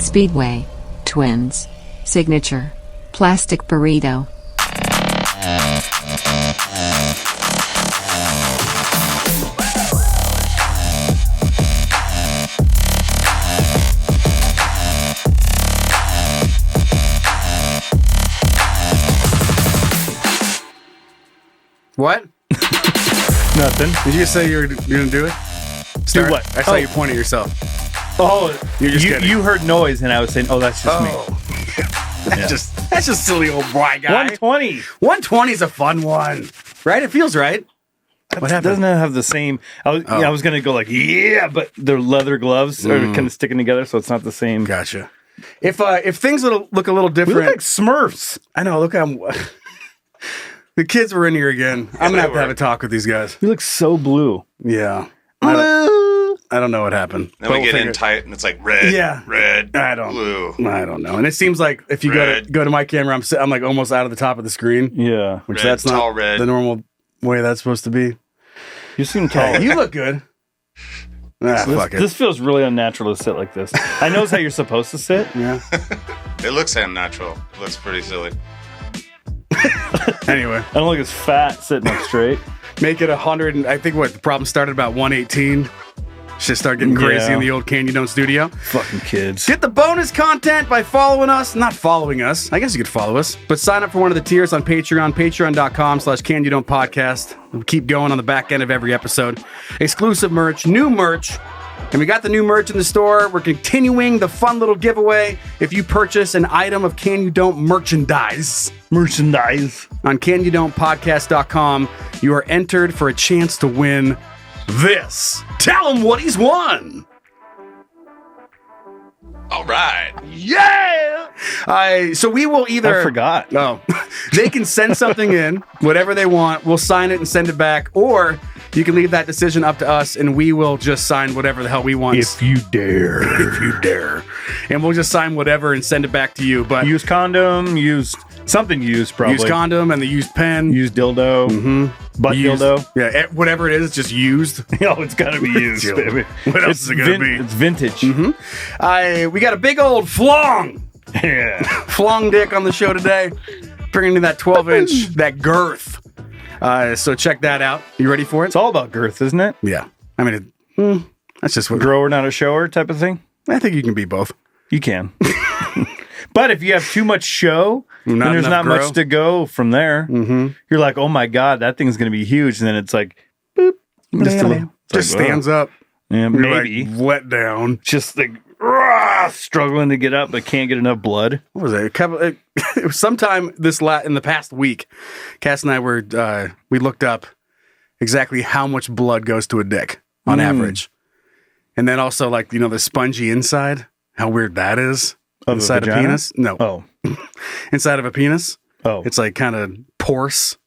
Speedway. Twins. Signature. Plastic burrito. What? Nothing. Did you just say you're going to do it? Do what? I saw you point at yourself. Oh, you heard noise, and I was saying, "Oh, that's just me." That's just silly old boy guy. 120. 120 is a fun one, right? It feels right. What happened? Doesn't it have the same? I was gonna go like, yeah, but the leather gloves are kind of sticking together, so it's not the same. Gotcha. If things look a little We different, look like Smurfs. I know. Look, the kids were in here again. I'm gonna have to have a talk with these guys. You look so blue. Yeah. I don't know what happened. Then we get in tight and it's like red, red, blue. I don't know. And it seems like if you go to my camera, I'm like almost out of the top of the screen. Yeah. Which red, that's not the normal way that's supposed to be. You seem tall. You look good. Fuck it. This feels really unnatural to sit like this. I know it's how you're supposed to sit. Yeah. It looks unnatural. It looks pretty silly. Anyway. I don't look as fat sitting up straight. Make it 100. I think the problem started about 118. Should start getting crazy in the old Can You Don't studio. Fucking kids. Get the bonus content by following us. Not following us. I guess you could follow us. But sign up for one of the tiers on Patreon. Patreon.com/CanYouDon'tPodcast. We'll keep going on the back end of every episode. Exclusive merch. New merch. And we got the new merch in the store. We're continuing the fun little giveaway. If you purchase an item of Can You Don't merchandise on CanYouDon'tPodcast.com, you are entered for a chance to win this. Tell him what he's won. All right. Yeah. So we will either... I forgot. Oh. They can send something in, whatever they want. We'll sign it and send it back. Or you can leave that decision up to us, and we will just sign whatever the hell we want. If you dare. If you dare. And we'll just sign whatever and send it back to you. But use condom, use something used probably. Use condom and the used pen. Use dildo. Mm-hmm. Butt dildo. Yeah, whatever it is, it's just used. Oh, it's got to be used, baby. What else is it going to be? It's vintage. Mm-hmm. We got a big old flong. Yeah. Flong dick on the show today. Bringing in that 12-inch, that girth. So check that out. You ready for it? It's all about girth, isn't it? Yeah. I mean, that's just what... Grower, not a shower type of thing? I think you can be both. You can. But if you have too much show, and there's not much to go from there, you're like, oh my God, that thing's going to be huge. And then it's like, boop. Just stands up. Yeah, maybe. Like let down. Just like, struggling to get up, but can't get enough blood. What was it? It was sometime in the past week, Cass and I we looked up exactly how much blood goes to a dick on average. And then also like, the spongy inside, how weird that is. Inside a penis? No. Oh. Inside of a penis? Oh. It's like kind of porous.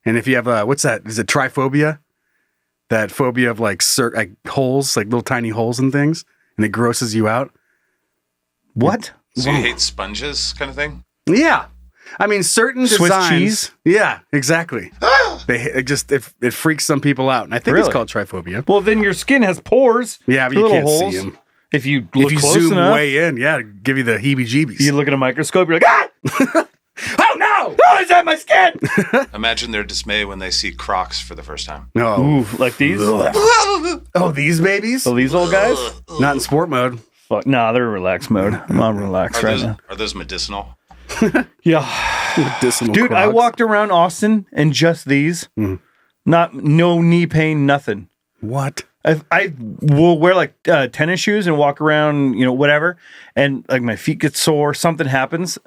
And if you have, what's that? Is it tryphobia? That phobia of like holes, like little tiny holes and things, and it grosses you out. What? So you hate sponges kind of thing? Yeah. I mean, certain Swiss designs. cheese? Yeah, exactly. It freaks some people out. And I think it's called tryphobia. Well, then your skin has pores. Yeah, but you can't see them. If you look close zoom enough, way in, it'd give you the heebie-jeebies. You look at a microscope, you're like, ah! Oh no! Oh, it's on my skin! Imagine their dismay when they see Crocs for the first time. Oh. Ooh, like these? Oh, these babies? Oh, these old guys? Not in sport mode. Fuck, nah, they're in relaxed mode. I'm on relaxed right now. Are those medicinal? Yeah. Medicinal Dude, Crocs. I walked around Austin in just these. No knee pain, nothing. What? I will wear like tennis shoes and walk around, whatever. And like my feet get sore, something happens.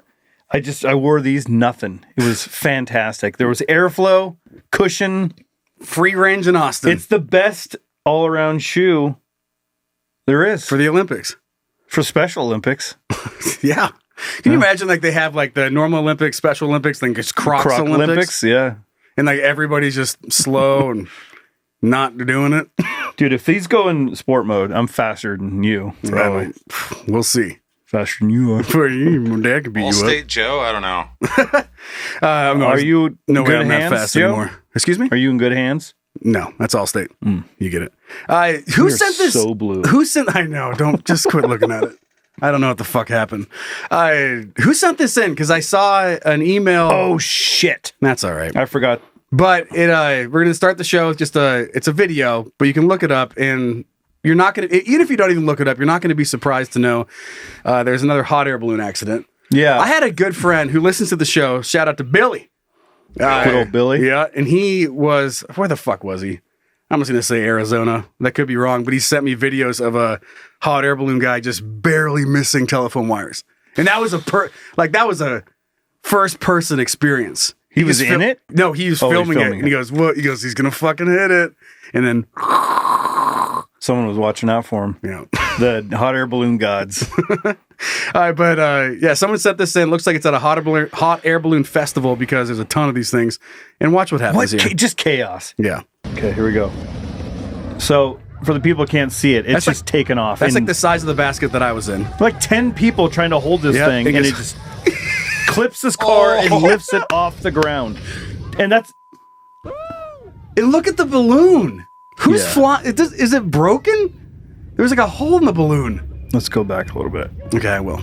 I wore these, nothing. It was fantastic. There was airflow, cushion. Free range in Austin. It's the best all around shoe there is. For the Olympics. For Special Olympics. Yeah. Can you imagine like they have like the normal Olympics, Special Olympics, then it's Crocs Olympics? Yeah. And like everybody's just slow and not doing it. Dude, if these go in sport mode, I'm faster than you. Probably. We'll see. Faster than you are. Dad could beat you up. Allstate Joe? I don't know. Are you no good way I'm hands, that fast Joe? anymore. Excuse me? Are you in good hands? No, that's Allstate. You get it. Who You're sent this? so blue. Who sent? I know. Don't just quit looking at it. I don't know what the fuck happened. Who sent this in? Because I saw an email. Oh, shit. That's all right. I forgot. But we're going to start the show. It's a video, but you can look it up, and you're not going to, even if you don't even look it up, you're not going to be surprised to know there's another hot air balloon accident. Yeah. I had a good friend who listens to the show. Shout out to Billy. Good old Billy. Yeah. And he was, where the fuck was he? I'm just going to say Arizona. That could be wrong, but he sent me videos of a hot air balloon guy just barely missing telephone wires. And that was that was a first person experience. He was in it? No, he was filming it. And he goes, what? He goes, he's going to fucking hit it. And then someone was watching out for him. Yeah. The hot air balloon gods. All right, but yeah, someone sent this in. Looks like it's at a hot air balloon festival because there's a ton of these things. And watch what happens here. Just chaos. Yeah. Okay, here we go. So, for the people who can't see it, it's just taken off. That's like the size of the basket that I was in. Like 10 people trying to hold this thing, and it just clips this car and lifts it off the ground. And that's... And look at the balloon. Who's flying? Is it broken? There's like a hole in the balloon. Let's go back a little bit. Okay, I will.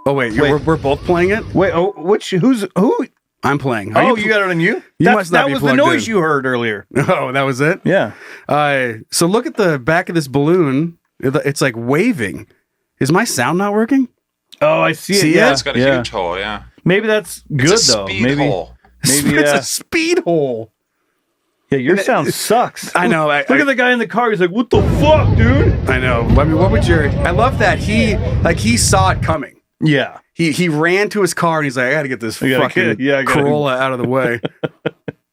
Oh, wait. We're both playing it? Wait, who? I'm playing. You got it on you? You must not be That was the noise you heard earlier. Oh, that was it? Yeah. So look at the back of this balloon. It's like waving. Is my sound not working? Oh, I see it. Yeah, it's got a huge hole, yeah. Maybe that's good, it's a though. Speed hole. Maybe it's a speed hole. Yeah, your sound sucks. I know. Look at the guy in the car. He's like, what the fuck, dude? I know. I mean, what would I love that he saw it coming. Yeah. He ran to his car and he's like, I got to get this fucking Corolla out of the way.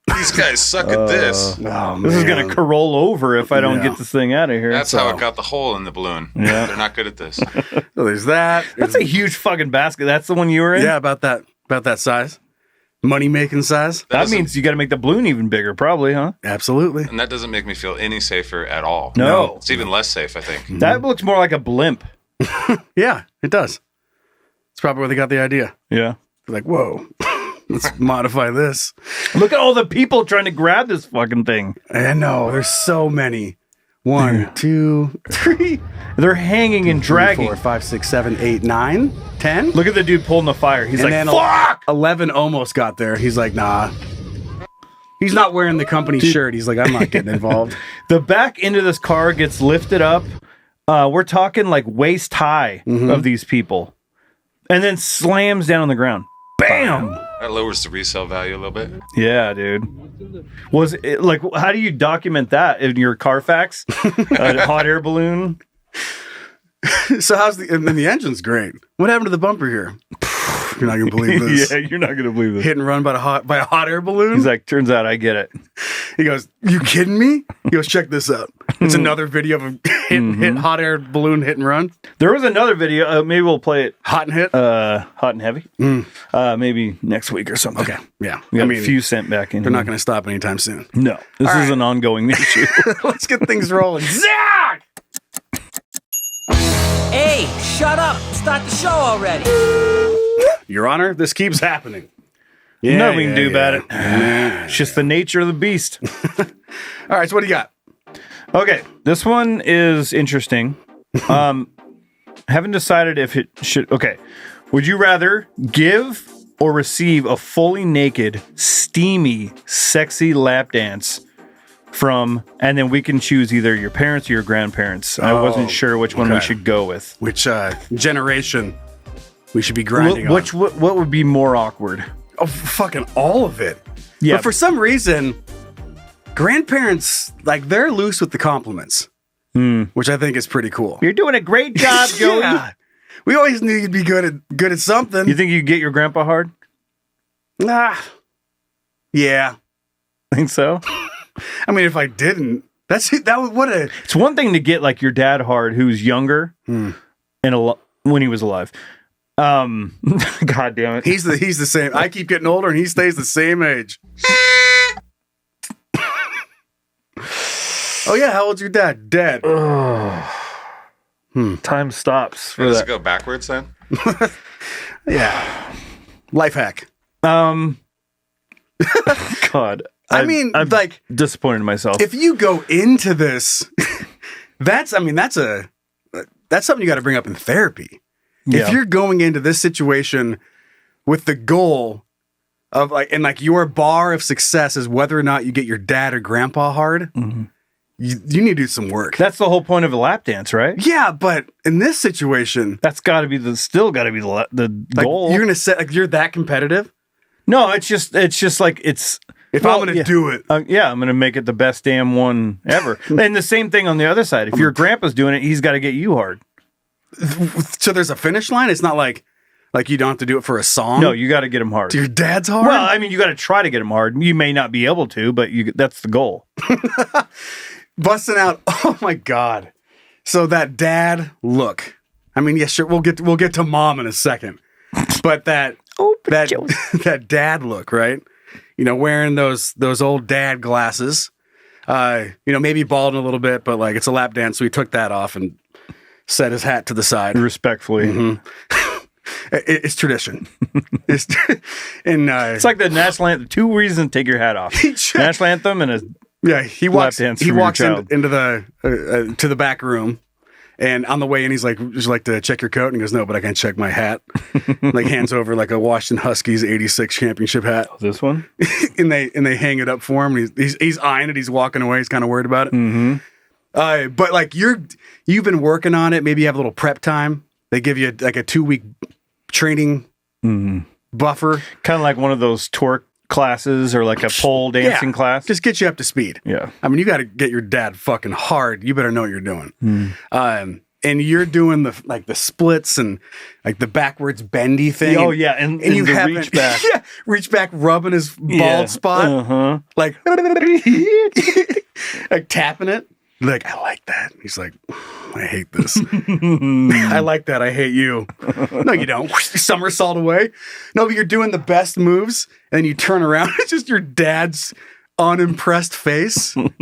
These guys suck at this. This is going to Corolla over if I don't get this thing out of here. That's how it got the hole in the balloon. Yeah. They're not good at this. So there's that. That's a huge fucking basket. That's the one you were in? Yeah, about that size. Money-making size. That means you got to make the balloon even bigger, probably, huh? Absolutely. And that doesn't make me feel any safer at all. No. It's even less safe, I think. That looks more like a blimp. Yeah, it does. It's probably where they got the idea. Yeah. They're like, whoa, let's modify this. Look at all the people trying to grab this fucking thing. I know. There's so many. 1, 2, 3. They're hanging and dragging. 4, 5, 6, 7, 8, 9, 10. Look at the dude pulling the fire. He's and like, fuck! 11 almost got there. He's like, nah. He's not wearing the company shirt. He's like, I'm not getting involved. The back end of this car gets lifted up. We're talking like waist high of these people. And then slams down on the ground. Bam! That lowers the resale value a little bit. Yeah, dude. Was it like, how do you document that in your Carfax? A hot air balloon? So and then the engine's great. What happened to the bumper here? You're not gonna believe this. Yeah, you're not gonna believe this. Hit and run by a hot air balloon. He's like, turns out I get it. He goes, you kidding me? He goes, check this out. It's another video of a hit hot air balloon hit and run. There was another video. Maybe we'll play it. Hot and hit. Hot and heavy. Maybe next week or something. Okay. Yeah. We got a few sent back in. They're not going to stop anytime soon. No. This is an ongoing issue. Let's get things rolling. Zach! Hey, shut up. Start the show already. Your Honor, this keeps happening. Nothing we can do about it. It's just the nature of the beast. All right, so what do you got? Okay, this one is interesting. Haven't decided if it should... Okay, would you rather give or receive a fully naked, steamy, sexy lap dance from... And then we can choose either your parents or your grandparents. I wasn't sure which one we should go with. Which generation we should be grinding on. What would be more awkward? Oh, fucking all of it. Yeah. But for some reason, grandparents, like, they're loose with the compliments, which I think is pretty cool. You're doing a great job, Joey. Yeah. We always knew you'd be good at something. You think you get your grandpa hard? Nah. Yeah. Think so? I mean, if I didn't, It's one thing to get like your dad hard, who's younger and when he was alive. God damn it. He's the same. I keep getting older and he stays the same age. Oh yeah, how old's your dad? Dead. Time stops. Does it go backwards then? Yeah. Life hack. God. I'm like disappointed in myself. If you go into this, that's that's something you got to bring up in therapy. Yeah. If you're going into this situation with the goal of like your bar of success is whether or not you get your dad or grandpa hard, you need to do some work. That's the whole point of a lap dance, right? Yeah, but in this situation, That's got to be the like, goal. you're gonna set like you're that competitive. No, it's just like it's. If I'm gonna do it, I'm going to make it the best damn one ever. And the same thing on the other side. If your grandpa's doing it, he's got to get you hard. so there's a finish line. It's not like you don't have to do it for a song. No, you got to get him hard. Your dad's hard. Well, I mean, you got to try to get him hard. You may not be able to, but that's the goal. Busting out. Oh my god. So that dad look. I mean, yeah, sure. We'll get to mom in a second, but that dad look, right? You know, wearing those old dad glasses. Maybe balding a little bit, but like it's a lap dance, so he took that off and set his hat to the side Respectfully. It's tradition. It's like the national anthem. 2 reasons to take your hat off. National anthem and he walks dance into the to the back room, and on the way in he's like, would you like to check your coat? And he goes, no, but I can check my hat. Like hands over like a Washington Huskies 86 championship hat. This one? and they hang it up for him. He's eyeing it. He's walking away. He's kind of worried about it. But like you've been working on it. Maybe you have a little prep time. They give you like a 2-week training buffer. Kind of like one of those torque classes or like a pole dancing class. Just get you up to speed. Yeah. I mean, you got to get your dad fucking hard. You better know what you're doing. And you're doing the splits and like the backwards bendy thing. Oh yeah, and you the reach back. Yeah, reach back, rubbing his bald spot. Like like tapping it. Like, I like that. He's like, I hate this. I like that. I hate you. No, you don't. Somersault away. No, but you're doing the best moves, and then you turn around. It's just your dad's unimpressed face with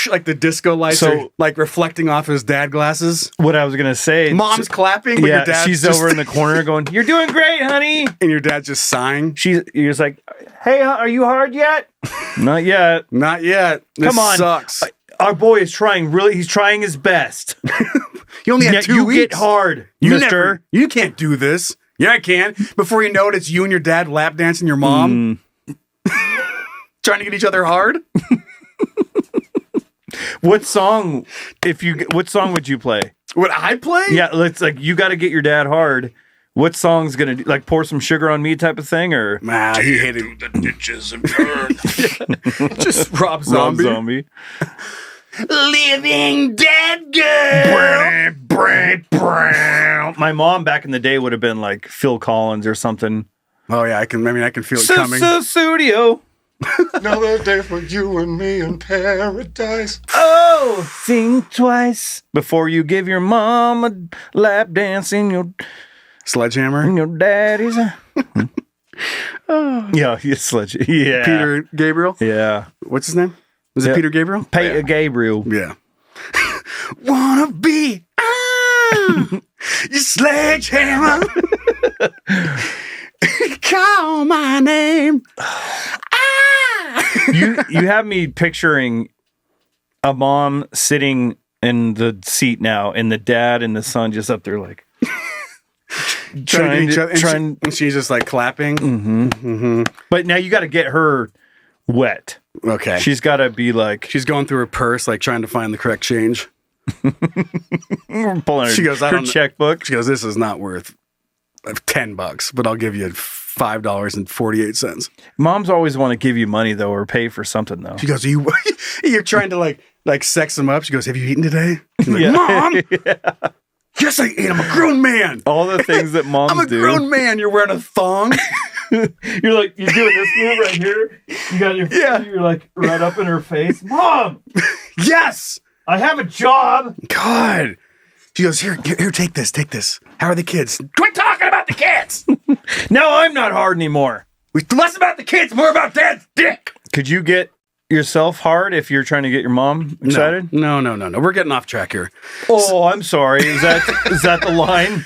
like the disco lights are like reflecting off his dad glasses. What I was gonna say, mom's clapping. But your dad's she's over in the corner going, "You're doing great, honey," and your dad's just sighing. You're just like, "Hey, are you hard yet?" Not yet. Not yet. This Come on, sucks. Our boy is trying. Really, he's trying his best. You only had 2 weeks. You get hard, mister. You can't do this. Yeah, I can. Before you know it, it's you and your dad lap dancing your mom. Trying to get each other hard. What song would you play? Would I play? Yeah, it's like you got to get your dad hard. What song's gonna do, like pour some sugar on me type of thing, or nah? He hated the ditches and turn. Just Rob Zombie. Living dead girl. My mom back in the day would have been like Phil Collins or something. Oh yeah, I can feel it coming. Studio. Another day for you and me in paradise. Oh, think twice before you give your mom a lap dance in your Sledgehammer. In your daddy's. Yeah, Sledge. Yeah, Peter Gabriel. Yeah, what's his name? Was it Peter Gabriel? Peter Gabriel. Yeah. Wanna be your sledgehammer. Call my name. You have me picturing a mom sitting in the seat now, and the dad and the son just up there like trying. And she's just like clapping. But now you got to get her wet. Okay, she's got to be like she's going through her purse, like trying to find the correct change. Pulling her checkbook. She goes, "This is not worth $10, but I'll give you $5.48." Moms always want to give you money though, or pay for something though. She goes, "You're trying to like sex them up." She goes, "Have you eaten today?" Like, Mom. Yeah. Yes, I ate. I'm a grown man. All the things that moms do. I'm a grown man. You're wearing a thong. You're doing this move right here. You got your you're like right up in her face. Mom. Yes. I have a job. God. She goes, here, take this. How are the kids? Quit talking about the kids. No, I'm not hard anymore. Less about the kids, more about Dad's dick. Could you get yourself hard if you're trying to get your mom excited? No. We're getting off track here. Oh, I'm sorry. Is that the line?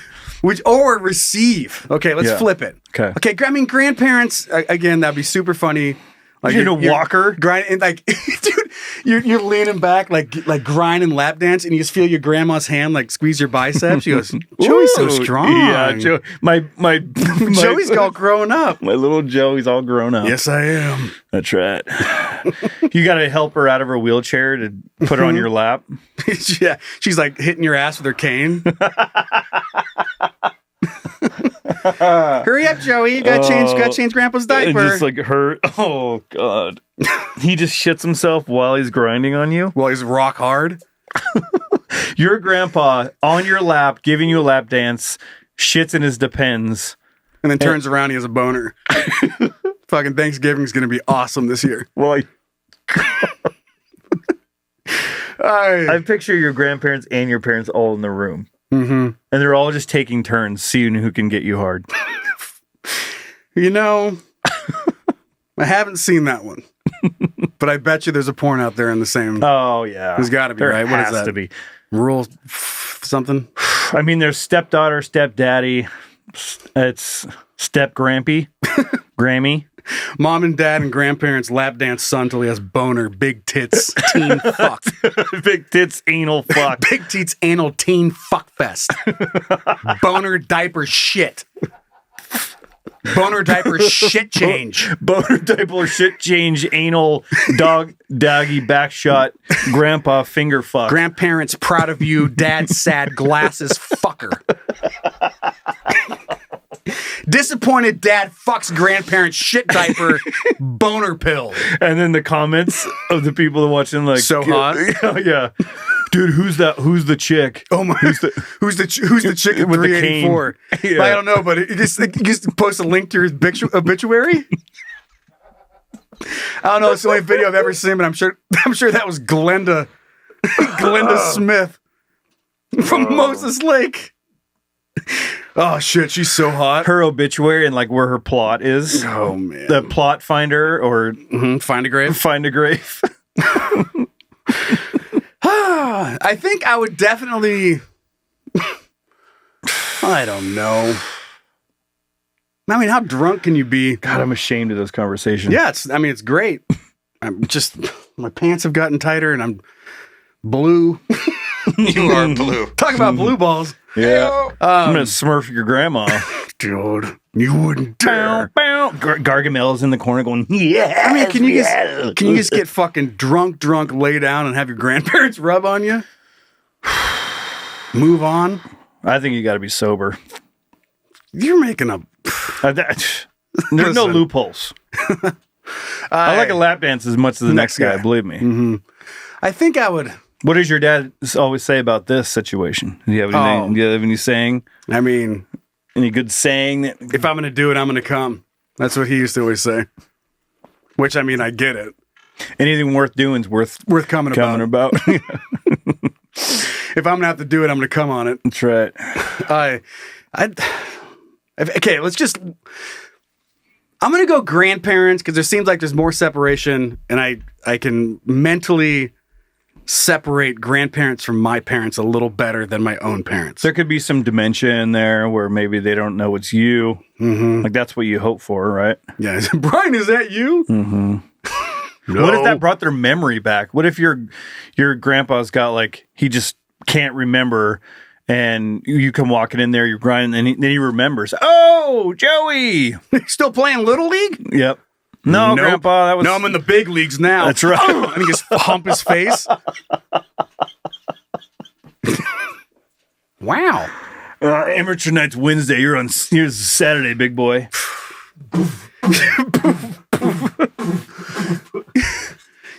Or receive. Okay, let's flip it. Okay. I mean, grandparents, again, that'd be super funny. Like you're in a walker? Grinding, like, dude, You're leaning back like grinding lap dance, and you just feel your grandma's hand like squeeze your biceps. She goes, "Joey's so strong." Yeah, my Joey's all grown up. My little Joey's all grown up. Yes, I am. That's right. You got to help her out of her wheelchair to put her on your lap. Yeah, she's like hitting your ass with her cane. Hurry up, Joey! You got to change Grandpa's diaper. Just like her. Oh God! He just shits himself while he's grinding on you. While he's rock hard. Your grandpa on your lap, giving you a lap dance, shits in his Depends, and then turns around. He has a boner. Fucking Thanksgiving's gonna be awesome this year. Well, I picture your grandparents and your parents all in the room. Mm-hmm. And they're all just taking turns, seeing who can get you hard. You know, I haven't seen that one. But I bet you there's a porn out there in the same. Oh, yeah. There's got to be, right? What is that? Has to be. Rule something? I mean, there's stepdaughter, stepdaddy. It's step grampy. Grammy. Mom and dad and grandparents lap dance son till he has boner. Big tits, teen fuck. Big tits, anal fuck. Big tits, anal teen fuck fest. Boner diaper shit. Boner diaper shit change. Boner diaper shit change, anal doggy backshot, grandpa finger fuck. Grandparents proud of you, dad sad glasses fucker. Disappointed dad fucks grandparent shit diaper boner pill. And then the comments of the people watching like so hot. Yeah. Dude, who's the chick? Oh my! Who's the chick at with 384? The cane? Yeah. I don't know, but you just post a link to his obituary. I don't know. It's the only video I've ever seen, but I'm sure that was Glenda Smith from Moses Lake. Oh shit, she's so hot. Her obituary and like where her plot is. Oh man, the plot finder or find a grave. Find a grave. I think I would definitely. I don't know. I mean, how drunk can you be? God, I'm ashamed of this conversation. Yeah, it's great. I'm just, my pants have gotten tighter and I'm blue. You are blue. Talk about blue balls. Yeah. I'm going to smurf your grandma. Dude, you wouldn't dare. Gargamel's in the corner going, yeah. I mean, can you just get fucking drunk, lay down and have your grandparents rub on you? Move on. I think you got to be sober. You're making a... There's no loopholes. I like a lap dance as much as the next guy, believe me. Mm-hmm. I think I would... What does your dad always say about this situation? Do you have anything? Do you have any saying? I mean... Any good saying? If I'm going to do it, I'm going to come. That's what he used to always say. Which, I mean, I get it. Anything worth doing is worth coming about. If I'm going to have to do it, I'm going to come on it. That's right. Okay, let's just... I'm going to go grandparents because there seems like there's more separation and I can mentally separate grandparents from my parents a little better than my own parents. There could be some dementia in there where maybe they don't know it's you. Mm-hmm. Like that's what you hope for, right? Yeah. Brian, is that you? Mm-hmm. No. What if that brought their memory back? What if your grandpa's got like, he just can't remember and you come walking in there, you're grinding and then he remembers. Oh, Joey. Still playing Little League? Yep. No, nope. Grandpa, that was... No, I'm in the big leagues now. That's right. And he just hump his face. Wow. Amateur night's Wednesday. Here's Saturday, big boy.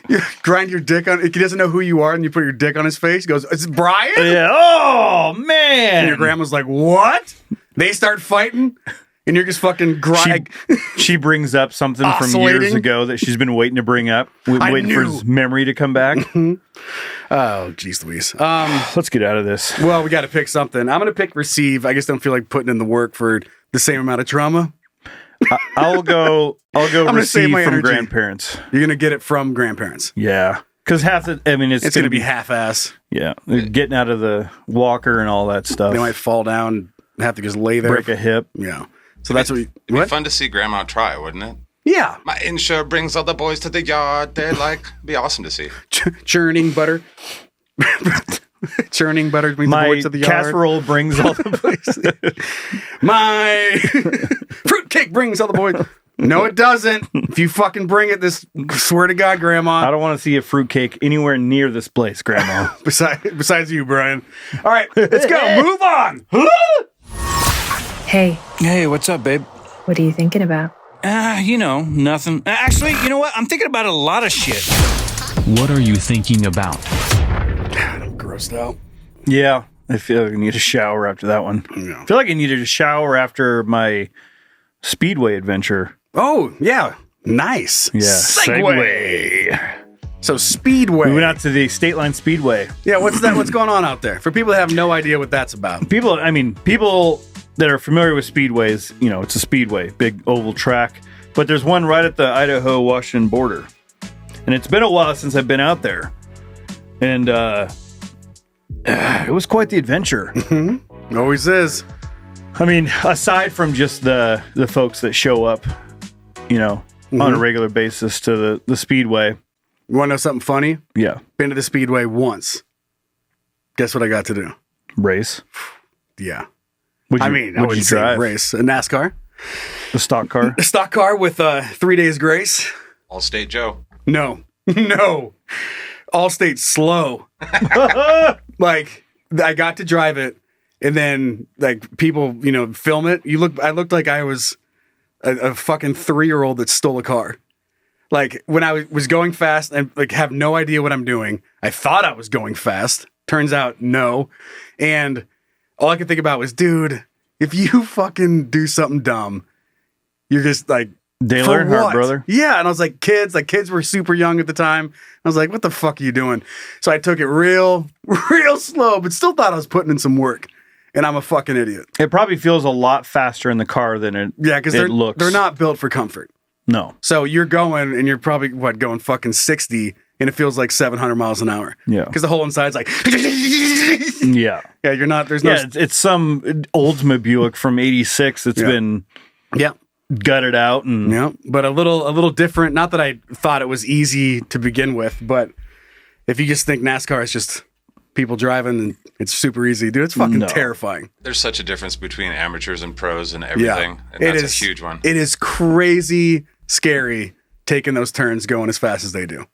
You grind your dick on... He doesn't know who you are and you put your dick on his face. He goes, "It's Brian?" Yeah. Oh, man. And your grandma's like, "What?" They start fighting. And you're just fucking grinding. She brings up something from years ago that she's been waiting to bring up, waiting for his memory to come back. Oh, geez, Louise. Let's get out of this. Well, we got to pick something. I'm going to pick receive. I just don't feel like putting in the work for the same amount of trauma. I'll go receive from energy. Grandparents. You're going to get it from grandparents. Yeah. Because it's going to be half-ass. Yeah. Getting out of the walker and all that stuff. They might fall down and have to just lay there. Break a hip. Yeah. So that's what it'd be fun to see Grandma try, wouldn't it? Yeah. My insure brings all the boys to the yard. They're like, be awesome to see. Churning butter. Churning butter brings the My boys to the yard. casserole brings all the boys. My fruitcake brings all the boys. No, it doesn't. If you fucking bring it, swear to God, Grandma. I don't want to see a fruitcake anywhere near this place, Grandma. Besides you, Brian. All right, let's go. Move on. Hey, Hey, what's up, babe? what are you thinking about? Nothing. Actually, you know what? I'm thinking about a lot of shit. What are you thinking about? I'm grossed out. Yeah, I feel like I need a shower after that one. Yeah. I feel like I needed a shower after my Speedway adventure. Oh, yeah. Nice. Yeah. Segue. So Speedway. We went out to the State Line Speedway. Yeah, what's that? What's going on out there? For people that have no idea what that's about. People that are familiar with speedways, it's a speedway, big oval track. But there's one right at the Idaho-Washington border. And it's been a while since I've been out there. And it was quite the adventure. Always is. I mean, aside from just the folks that show up, on a regular basis to the speedway. You want to know something funny? Yeah. Been to the Speedway once. Guess what I got to do? Race. Yeah. Would you, I would wouldn't you say drive? race. A NASCAR. The stock car? A stock car with 3 days grace. Allstate Joe. No. Allstate slow. Like, I got to drive it, and then, like, people, film it. I looked like I was a fucking 3-year-old that stole a car. Like, when I was going fast and, like, have no idea what I'm doing, I thought I was going fast. Turns out, no. And all I could think about was, dude, if you fucking do something dumb, you're just, like, Dale for Earnhardt, what? brother. Yeah, and I was like, kids were super young at the time. I was like, what the fuck are you doing? So I took it real slow, but still thought I was putting in some work. And I'm a fucking idiot. It probably feels a lot faster in the car than it because looks. they're not built for comfort. No. So you're going, and you're probably, going fucking 60, and it feels like 700 miles an hour. Yeah. Because the whole inside's like... Yeah. Yeah, you're not, there's no... Yeah, it's some Oldsmobile Buick from 86 that's been Yeah. gutted out. And Yeah, but a little different. Not that I thought it was easy to begin with, but if you just think NASCAR is just people driving and it's super easy, dude, it's fucking terrifying. There's such a difference between amateurs and pros and everything. And it that's is a huge one. It is crazy scary taking those turns going as fast as they do.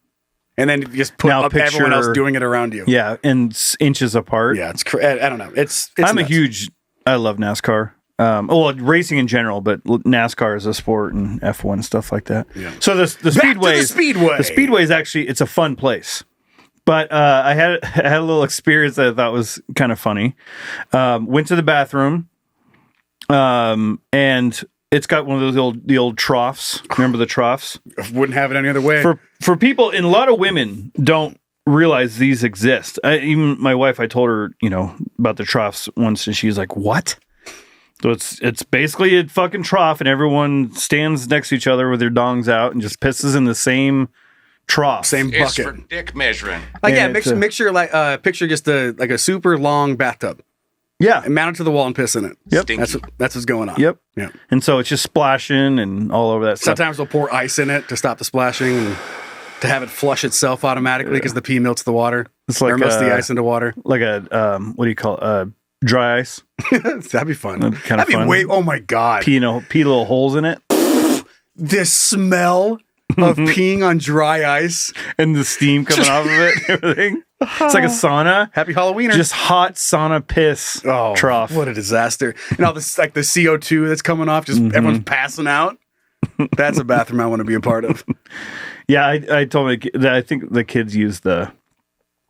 And then you just put up everyone else doing it around you. Yeah, and inches apart. Yeah, I don't know. It's I love NASCAR. Racing in general, but NASCAR is a sport and F1 and stuff like that. Yeah. So the Speedway. The Speedway is actually, it's a fun place. But I had a little experience that I thought was kind of funny. Went to the bathroom, and it's got one of those the old troughs. Remember the troughs? Wouldn't have it any other way. For people, and a lot of women don't realize these exist. Even my wife, I told her, about the troughs once, and she's like, "What?" So it's basically a fucking trough, and everyone stands next to each other with their dongs out and just pisses in the same trough, same It's bucket. for dick measuring. Like Yeah, picture picture just a super long bathtub. Yeah, And mount it to the wall and piss in it. Yep. Stinky. That's what's going on. Yep. Yeah. And so it's just splashing and all over that stuff. Sometimes they'll pour ice in it to stop the splashing and to have it flush itself automatically because the pee melts the water. It's like or melts the ice into water. Like a what do you call it? Dry ice. That'd be fun. That'd be fun. oh my God. Pee little holes in it. This smell of peeing on dry ice. And the steam coming off of it and everything. It's like a sauna. Happy Halloweener. Just hot sauna piss trough. What a disaster. And all this, like the CO2 that's coming off, just everyone's passing out. That's a bathroom I want to be a part of. Yeah, I told my that I think the kids use the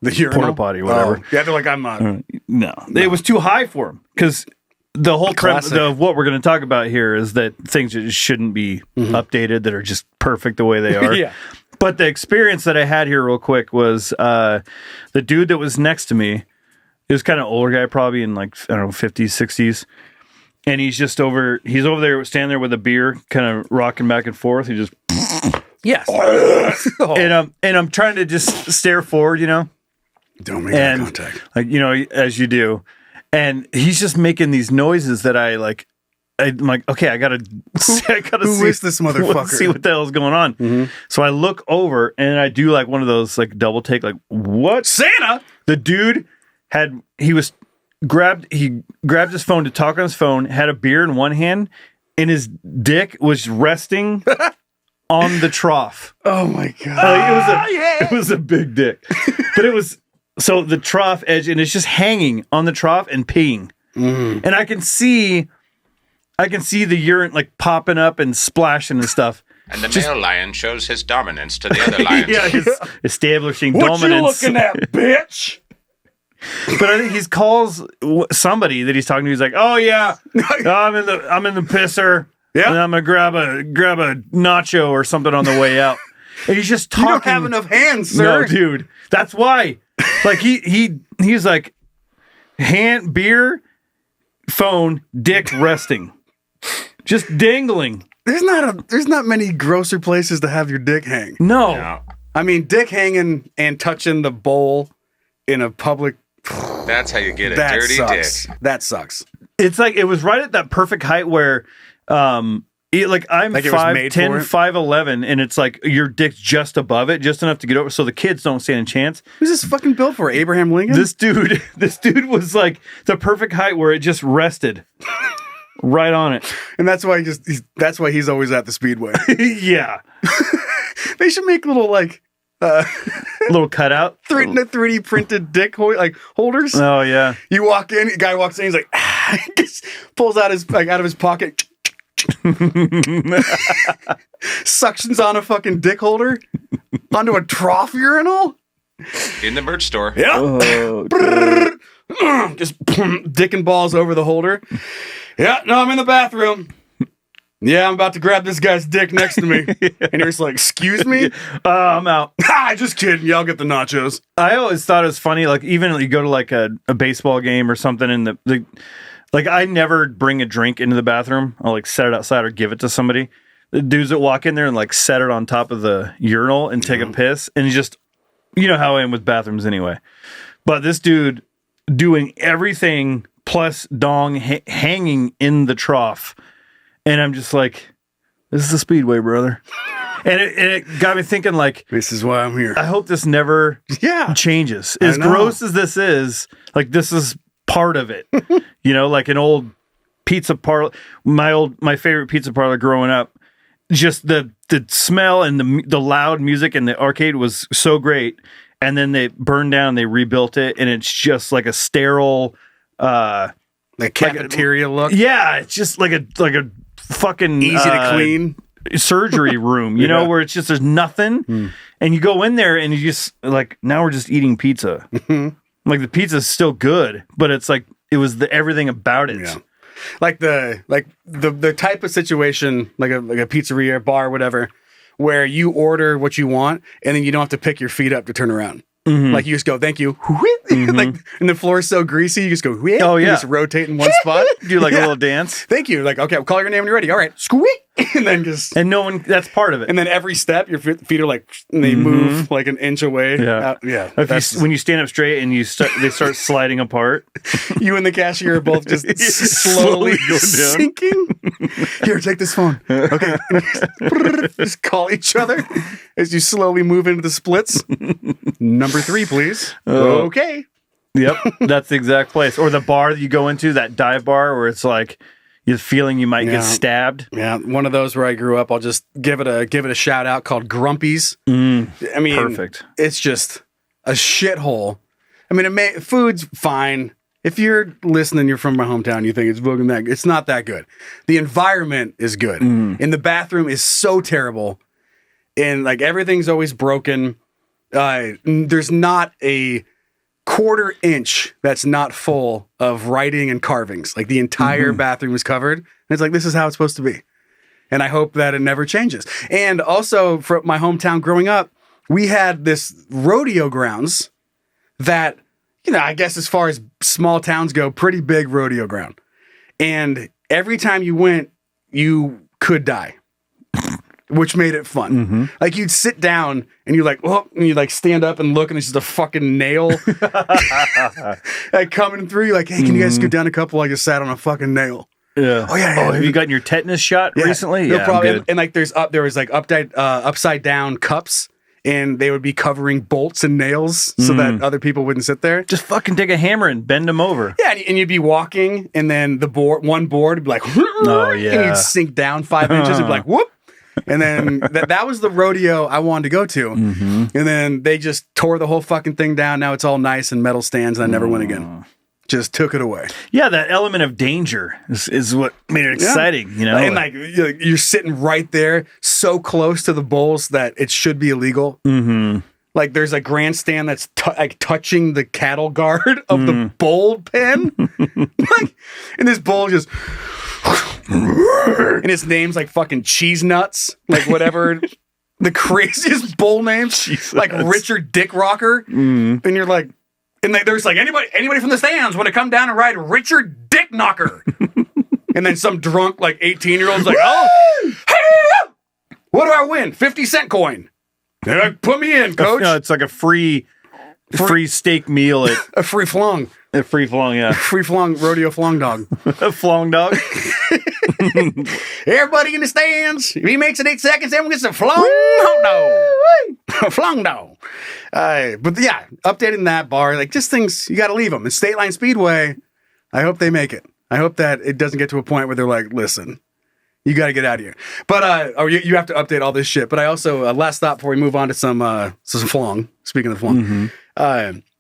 urinal? porta potty, whatever. Yeah, they're like, I'm not. No, it was too high for them because the whole premise of what we're going to talk about here is that things just shouldn't be updated, that are just perfect the way they are. Yeah. But the experience that I had here real quick was the dude that was next to me. He was kind of older guy, probably in like, I don't know, 50s, 60s. And he's over there standing there with a beer, kind of rocking back and forth. He just, Yes. and I'm trying to just stare forward, Don't make eye contact. like, as you do. And he's just making these noises that I like I'm like, okay, I gotta Who is this motherfucker? See what the hell's going on. Mm-hmm. So I look over and I do like one of those like double take, like what? Santa. The dude grabbed his phone to talk on his phone, had a beer in one hand, and his dick was resting on the trough. Oh my god! It was a big dick, but it was so the trough edge, and it's just hanging on the trough and peeing, and I can see the urine like popping up and splashing and stuff. And the male lion shows his dominance to the other lions. Yeah, he's establishing What dominance. you looking at, bitch? But I think he calls somebody that he's talking to. He's like, "Oh yeah, I'm in the pisser. Yeah, and I'm gonna grab a nacho or something on the way out." And he's just talking. You don't have enough hands, sir. No, dude. That's why. Like he's like hand, beer, phone, dick resting, just dangling. There's not many grosser places to have your dick hang. No. I mean, dick hanging and touching the bowl in a public. That's how you get a That dirty sucks. dick. That sucks. It's like it was right at that perfect height where I'm Like it was 5'10", made for it? 5'11", and it's like your dick's just above it, just enough to get over, so the kids don't stand a chance. Who's this fucking built for? Abraham Lincoln? This dude was like the perfect height where it just rested right on it. And that's why he's always at the Speedway. Yeah, They should make little like little cutout. 3D printed dick holders. Oh yeah. You walk in, a guy walks in, he's like, pulls out out of his pocket, suctions on a fucking dick holder onto a trough urinal. In the merch store. Yeah. Oh, Just dick and balls over the holder. Yeah, no, I'm in the bathroom. Yeah, I'm about to grab this guy's dick next to me. And you're just like, excuse me? I'm out. Just kidding. Yeah, I'll get the nachos. I always thought it was funny, like even you go to like a baseball game or something, and the like I never bring a drink into the bathroom. I'll like set it outside or give it to somebody. The dudes that walk in there and like set it on top of the urinal and take a piss, and just, you know how I am with bathrooms anyway. But this dude doing everything plus dong hanging in the trough. And I'm just like, this is the Speedway, brother. And it got me thinking, like, This is why I'm here. I hope this never changes. As gross as this is, like, this is part of it. You know, like an old pizza parlor, my favorite pizza parlor growing up, just the smell and the loud music and the arcade was so great. And then they burned down, they rebuilt it, and it's just like a sterile, like cafeteria look. Yeah, it's just like a fucking Easy to clean. surgery room, you know, where it's just there's nothing, and you go in there and you just like, now we're just eating pizza. Like the pizza's still good, but it's like it was everything about it. Yeah. Like the type of situation, like a pizzeria, bar, whatever, where you order what you want and then you don't have to pick your feet up to turn around. Like you just go, thank you. Like, and the floor is so greasy, you just go, oh yeah, you just rotate in one spot. Do like a little dance. Thank you. Like, okay, I'll call your name when you're ready. All right, squeak, and then just and no one. That's part of it. And then every step, your feet are like they move like an inch away. Yeah, yeah. When you stand up straight and they start sliding apart. You and the cashier are both just slowly going down. sinking. Here, take this phone. Okay, just call each other as you slowly move into the splits. Number 3, please. Okay. Yep, that's the exact place. Or the bar that you go into, that dive bar where it's like you're feeling you might get stabbed. Yeah, one of those where I grew up. I'll just give it a shout out called Grumpy's. I mean, perfect. It's just a shithole. I mean, food's fine. If you're listening, you're from my hometown, you think it's fucking that good. It's not that good. The environment is good. And the bathroom is so terrible. And like everything's always broken. There's not a quarter inch that's not full of writing and carvings. Like the entire bathroom is covered. And it's like, this is how it's supposed to be. And I hope that it never changes. And also from my hometown growing up, we had this rodeo grounds that, you know, I guess as far as small towns go, pretty big rodeo ground. And every time you went, you could die, which made it fun. Like you'd sit down and you're like, oh, and you like stand up and look and it's just a fucking nail like coming through. You're like, hey, can you guys go down a couple? I just sat on a fucking nail. Yeah. Oh yeah. Have you gotten your tetanus shot recently? No Yeah, problem. I'm good. And like there was like upside down cups, and they would be covering bolts and nails so that other people wouldn't sit there. Just fucking take a hammer and bend them over. Yeah, and you'd be walking, and then one board would be like, Oh, yeah. and you'd sink down 5 inches and be like, whoop. And then that was the rodeo I wanted to go to. And then they just tore the whole fucking thing down. Now it's all nice and metal stands, and I never went again. Just took it away. Yeah, that element of danger is what made it exciting, you know? And like you're sitting right there, so close to the bowls that it should be illegal. Like there's a grandstand that's like touching the cattle guard of the bowl pen. Like, and this bowl just, and its name's like fucking Cheese Nuts, like whatever. The craziest bowl names, like Richard Dick Rocker, and you're like. And there's like anybody from the stands want to come down and ride Richard Dick Knocker. And then some drunk like 18-year-old's like, oh, hey, what do I win? 50-cent coin. They're like, put me in, coach. No, it's like a free steak meal at a free flong. A free flong, yeah. Free flong rodeo flong dog. A flong dog. Everybody in the stands. If he makes it 8 seconds, everyone gets a flong hot dog. Flong dog. But yeah, updating that bar, like just things, you got to leave them. And State Line Speedway, I hope they make it. I hope that it doesn't get to a point where they're like, listen, you got to get out of here. But you have to update all this shit. But I also, last thought before we move on to some flong, speaking of flong,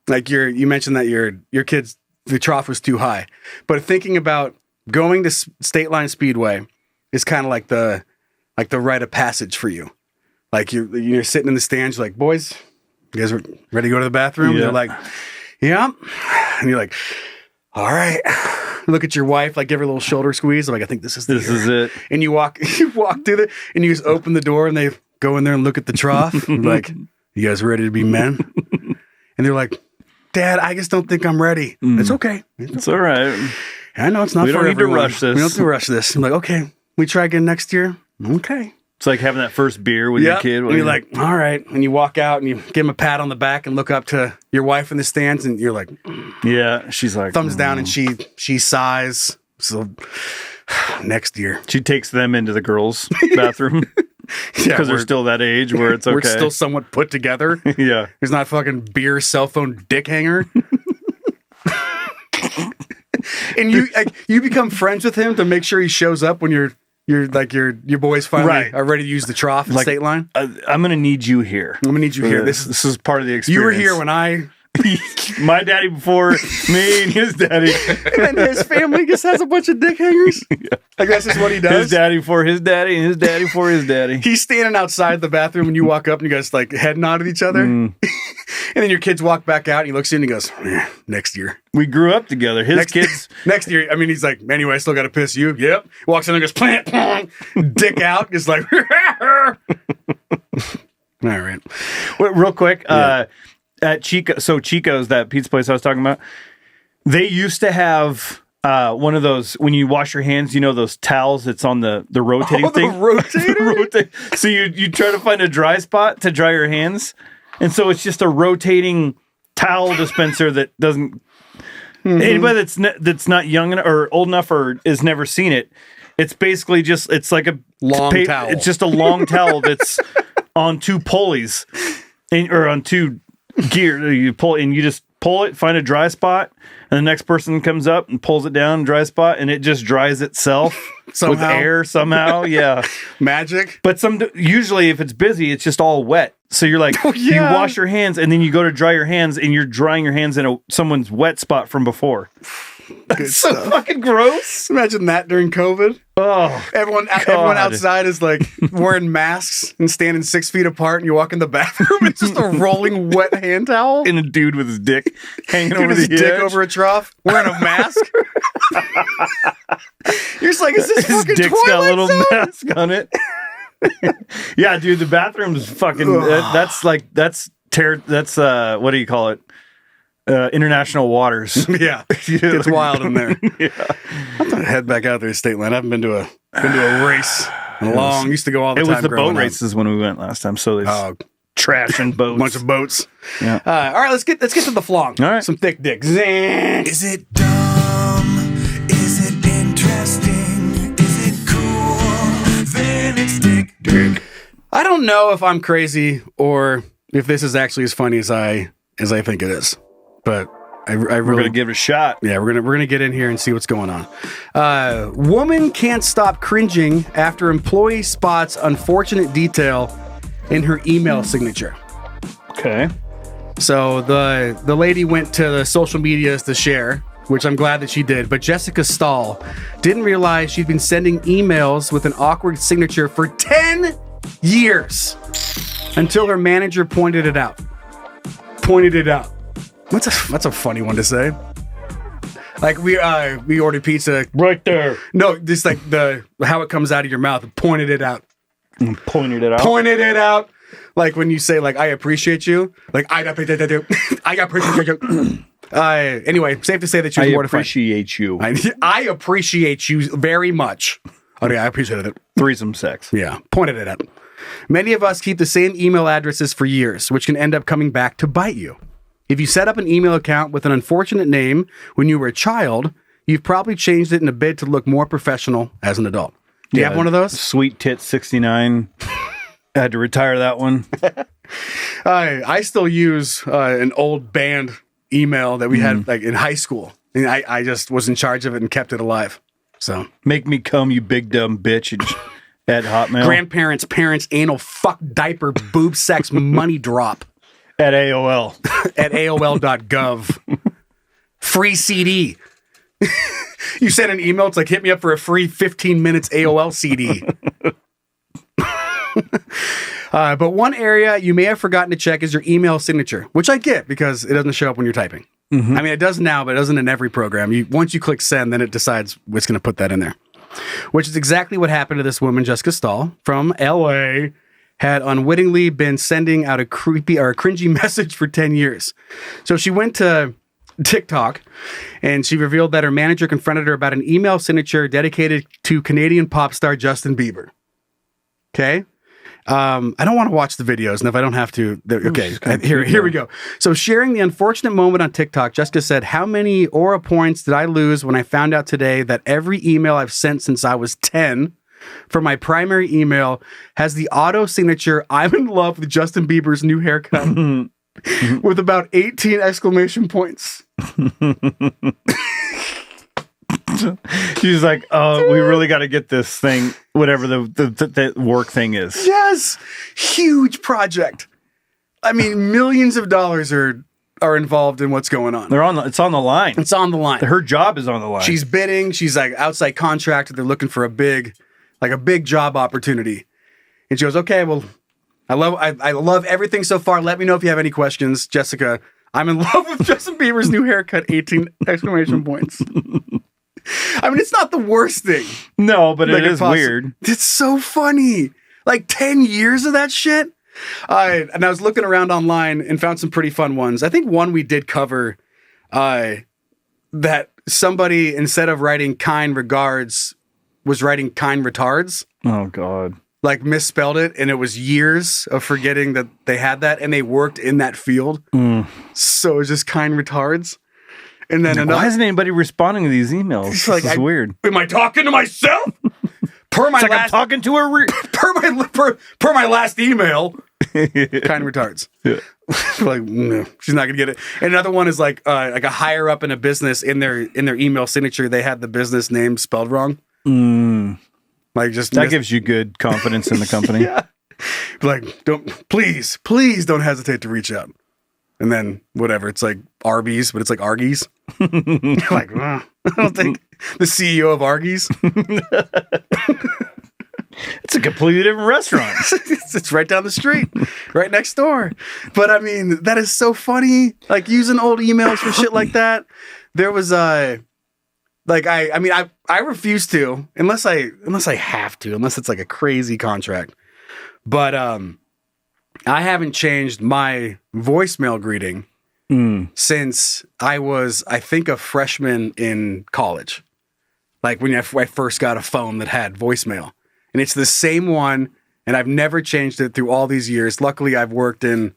like you mentioned that your kids, the trough was too high. But thinking about going to State Line Speedway is kind of like the rite of passage for you. Like you're sitting in the stands, you're like, boys, you guys ready to go to the bathroom? Yeah. They're like, yeah. And you're like, all right. Look at your wife, like give her a little shoulder squeeze. I'm like, I think this is it. And you walk through it, and you just open the door, and they go in there and look at the trough. Like, you guys ready to be men? And they're like, Dad, I just don't think I'm ready. It's okay. It's all right. I know it's not. We for don't need to everyone. rush this. We don't have to rush this. I'm like, okay, we try again next year. Okay. It's like having that first beer with your kid. And you're like, all right. And you walk out and you give him a pat on the back and look up to your wife in the stands, and you're like, yeah. She's like, thumbs down, and she sighs. So next year, she takes them into the girls' bathroom because they're still that age where it's okay. We're still somewhat put together. Yeah. There's not fucking beer, cell phone, dick hanger. And you become friends with him to make sure he shows up when your boys finally are ready to use the trough at State Line. I'm going to need you here. I'm going to need you here. This is part of the experience. You were here when I... My daddy before me and his daddy. And then his family just has a bunch of dick hangers. Yeah. I guess that's what he does. His daddy before his daddy and his daddy before his daddy. He's standing outside the bathroom and you walk up and you guys like head nod at each other. And then your kids walk back out and he looks in and he goes, next year. We grew up together. His kids. Next year. I mean, he's like, anyway, I still got to piss you. Yep. Walks in and goes, plant, dick out. Just like, all right. Wait, real quick. Yeah. At Chico's, that pizza place I was talking about, they used to have one of those, when you wash your hands, you know, those towels that's on the rotating thing. The rotator? So you try to find a dry spot to dry your hands. And so it's just a rotating towel dispenser that doesn't, anybody that's not young enough or old enough or has never seen it, it's basically just, it's like a long towel. It's just a long towel that's on two pulleys or on two gear. You pull and you just pull it, find a dry spot, and the next person comes up and pulls it down, dry spot, and it just dries itself with air somehow. Yeah, magic. But usually if it's busy, it's just all wet. So you're like, you wash your hands, and then you go to dry your hands, and you're drying your hands in someone's wet spot from before. That's so fucking gross. Imagine that during COVID. Oh, everyone outside is like wearing masks and standing 6 feet apart, and you walk in the bathroom, it's just a rolling wet hand towel. And a dude with his dick hanging over his the dick edge. over a trough, wearing a mask. You're just like, is this his fucking dick's Twilight got a little Zone? mask on it. Yeah, dude, the bathroom's fucking. That's what do you call it? International waters. Yeah, it's wild in there. Yeah, I'm gonna head back out there to State Line. I haven't been to a race in long. Used to go all the time. It was the boat up. races when we went last time. So there's trash and boats, bunch of boats. Yeah. All right, let's get to the flong. All right, some thick dicks. Is it dumb? Is it interesting? I don't know if I'm crazy or if this is actually as funny as I think it is, but I really, We're gonna give it a shot. Yeah, we're gonna get in here and see what's going on. Woman can't stop cringing after employee spots unfortunate detail in her email signature. Okay. So the lady went to the social medias to share, which I'm glad that she did, but Jessica Stahl didn't realize she'd been sending emails with an awkward signature for 10 years until her manager pointed it out. That's a funny one to say. Like we ordered pizza Right there. No, just like how it comes out of your mouth. Pointed it out. Pointed it out. Pointed it out. Like when you say like I appreciate you. Like I appreciate you. Anyway, safe to say that she was mortified. I appreciate you. I appreciate you very much. Okay, I appreciate it. Threesome sex. Yeah, pointed it out. Many of us keep the same email addresses for years, which can end up coming back to bite you. If you set up an email account with an unfortunate name when you were a child, you've probably changed it in a bid to look more professional as an adult. Do you have one of those? Sweet Tit 69. I had to retire that one. I still use an old band email that we had like in high school. And I just was in charge of it and kept it alive. So Make me come, you big dumb bitch. At Hotmail. grandparents, parents, anal, fuck, diaper, boob, sex, money drop. At AOL. At AOL.gov. Free CD. You send an email, it's like, hit me up for a free 15 minutes AOL CD. But one area you may have forgotten to check is your email signature, which I get because it doesn't show up when you're typing. I mean, it does now, but it doesn't in every program. Once you click send, then it decides what's going to put that in there. Which is exactly what happened to this woman, Jessica Stahl, from LA, had unwittingly been sending out a creepy or a cringy message for 10 years. So she went to TikTok and she revealed that her manager confronted her about an email signature dedicated to Canadian pop star Justin Bieber. Okay. I don't want to watch the videos, and if I don't have to, okay, here we go. So sharing the unfortunate moment on TikTok, Jessica said, "How many aura points did I lose when I found out today that every email I've sent since I was 10 for my primary email has the auto signature, 'I'm in love with Justin Bieber's new haircut,' with about 18 exclamation points." She's like, "Oh, we really got to get this thing, whatever the work thing is." Yes, huge project. I mean, millions of dollars are involved in what's going on. It's on the line. It's on the line. Her job is on the line. She's bidding. She's like outside contract. They're looking for a big job opportunity. And she goes, "Okay, well, I love everything so far. Let me know if you have any questions, Jessica. I'm in love with Justin Bieber's new haircut. 18 exclamation points." I mean, it's not the worst thing. No, but it is weird. It's so funny. Like 10 years of that shit. And I was looking around online and found some pretty fun ones. I think one we did cover that somebody, instead of writing kind regards, was writing kind retards. Oh, God. Like misspelled it. And it was years of forgetting that they had that. And they worked in that field. So it was just kind retards. And then why isn't anybody responding to these emails? This is weird. Am I talking to myself? Per my I'm talking to her. per my last email. Kind of retards. Yeah. Like, no, she's not gonna get it. And another one is like a higher up in a business in their email signature, they had the business name spelled wrong. Like just that gives you good confidence in the company. Yeah. Like, please don't hesitate to reach out. And then whatever, it's like Arby's, but it's like Argies. Like, I don't think the CEO of Argies. It's a completely different restaurant. It's right down the street, right next door. But I mean, that is so funny. Like using old emails for shit like that. There was I refuse to unless I have to, unless it's like a crazy contract. But I haven't changed my voicemail greeting since I was, I think, a freshman in college. Like when I first got a phone that had voicemail. And it's the same one, and I've never changed it through all these years. Luckily, I've worked in,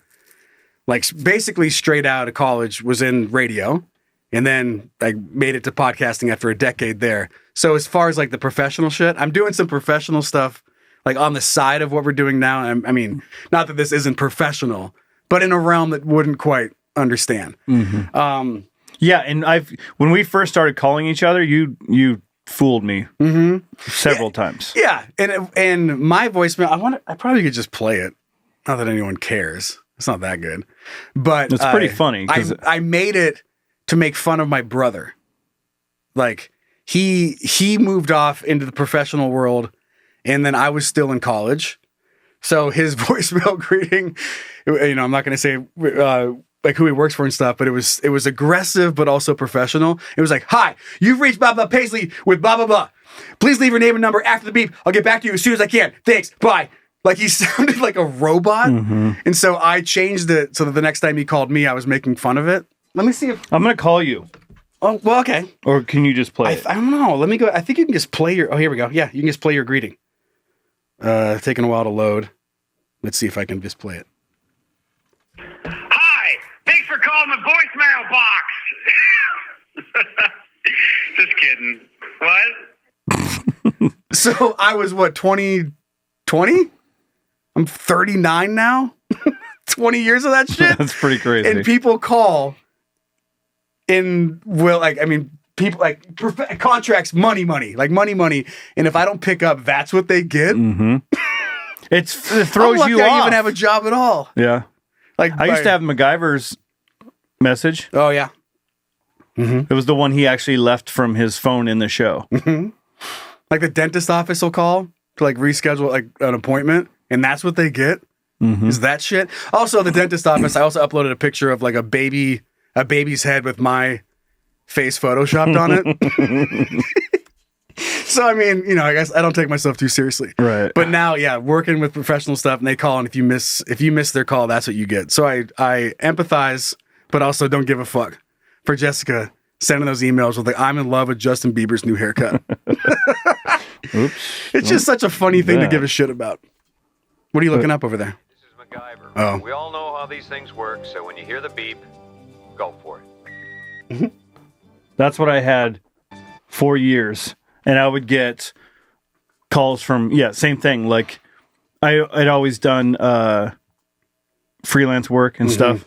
like, basically straight out of college, was in radio. And then I made it to podcasting after a decade there. So as far as, like, the professional shit, I'm doing some professional stuff like on the side of what we're doing now. I mean, not that this isn't professional, but in a realm that wouldn't quite understand. Yeah, and when we first started calling each other, you fooled me several times. Yeah, and my voicemail, I probably could just play it. Not that anyone cares. It's not that good, but it's pretty funny. I made it to make fun of my brother. Like he moved off into the professional world, and then I was still in college. So his voicemail greeting, I'm not going to say like who he works for and stuff, but it was aggressive, but also professional. It was like, "Hi, you've reached blah blah Paisley with blah blah blah. Please leave your name and number after the beep. I'll get back to you as soon as I can. Thanks. Bye." Like he sounded like a robot. And so I changed it so that the next time he called me, I was making fun of it. Let me see if I'm going to call you. Oh, well, okay. Or can you just play it? I don't know. Let me go. I think you can just play your... Oh, here we go. Yeah, you can just play your greeting. Taking a while to load. Let's see if I can just play it. Hi. Thanks for calling the voicemail box. Just kidding. What? So I was, 20? I'm 39 now. 20 years of that shit. That's pretty crazy. And people call and people like contracts, money, like money. And if I don't pick up, that's what they get. It throws you off. I even have a job at all. Yeah. Like I used to have MacGyver's message. Oh yeah. It was the one he actually left from his phone in the show. Like the dentist office will call to like reschedule like an appointment, and that's what they get. Is that shit? Also, the dentist office, I also uploaded a picture of like a baby's head with my face photoshopped on it. So I mean, I guess I don't take myself too seriously. Right. But now, yeah, working with professional stuff, and they call, and if you miss their call, that's what you get. So I empathize, but also don't give a fuck for Jessica sending those emails with like, "I'm in love with Justin Bieber's new haircut." Oops. It's just such a funny thing to give a shit about. What are you looking up over there? This is MacGyver. Oh. We all know how these things work, so when you hear the beep, go for it. That's what I had for years. And I would get calls from, same thing. Like I'd always done freelance work and stuff.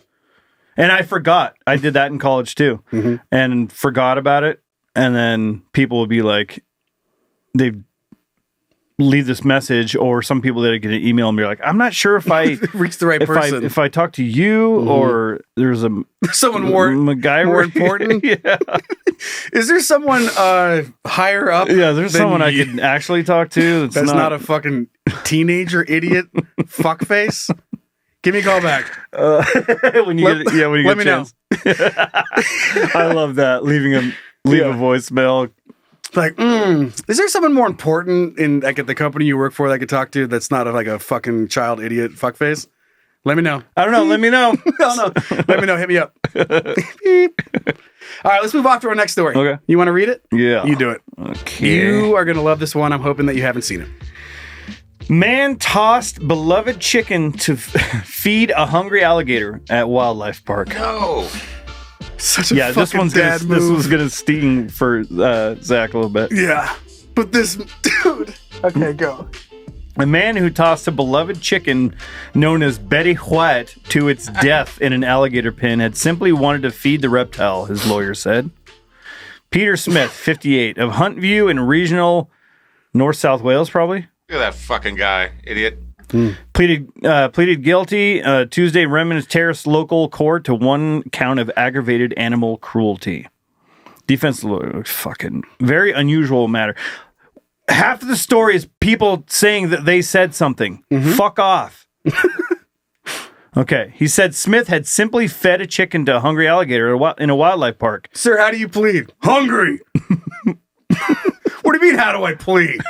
And I forgot. I did that in college too. And forgot about it. And then people would be like, they'd leave this message, or some people that get an email and be like, "I'm not sure if I reached the right person. If I talk to you or there's someone more MacGyver more important." Yeah. Is there someone higher up? Yeah, there's someone I could actually talk to. That's not a fucking teenager idiot fuckface. Give me a call back. When you get let me a chance. I love that. Leave a voicemail. Like, is there someone more important in like at the company you work for that I could talk to that's not like a fucking child idiot fuckface? Let me know. I don't know. Let me know. No. Let me know. Hit me up. Beep. All right, let's move on to our next story. Okay. You want to read it? Yeah. You do it. Okay. You are going to love this one. I'm hoping that you haven't seen it. Man tossed beloved chicken to feed a hungry alligator at wildlife park. No. Such a fucking this one's gonna sting for Zach a little bit. Yeah. But this dude. Okay, go. A man who tossed a beloved chicken known as Betty White to its death in an alligator pen had simply wanted to feed the reptile, his lawyer said. Peter Smith, 58, of Huntview in regional North South Wales, probably. Look at that fucking guy, idiot. Pleaded guilty Tuesday in Redmond's Terrace local court to one count of aggravated animal cruelty. Defense lawyer, fucking very unusual matter. Half of the story is people saying that they said something. Fuck off. Okay, he said Smith had simply fed a chicken to a hungry alligator in a wildlife park. Sir, how do you plead? Hungry. What do you mean, how do I plead?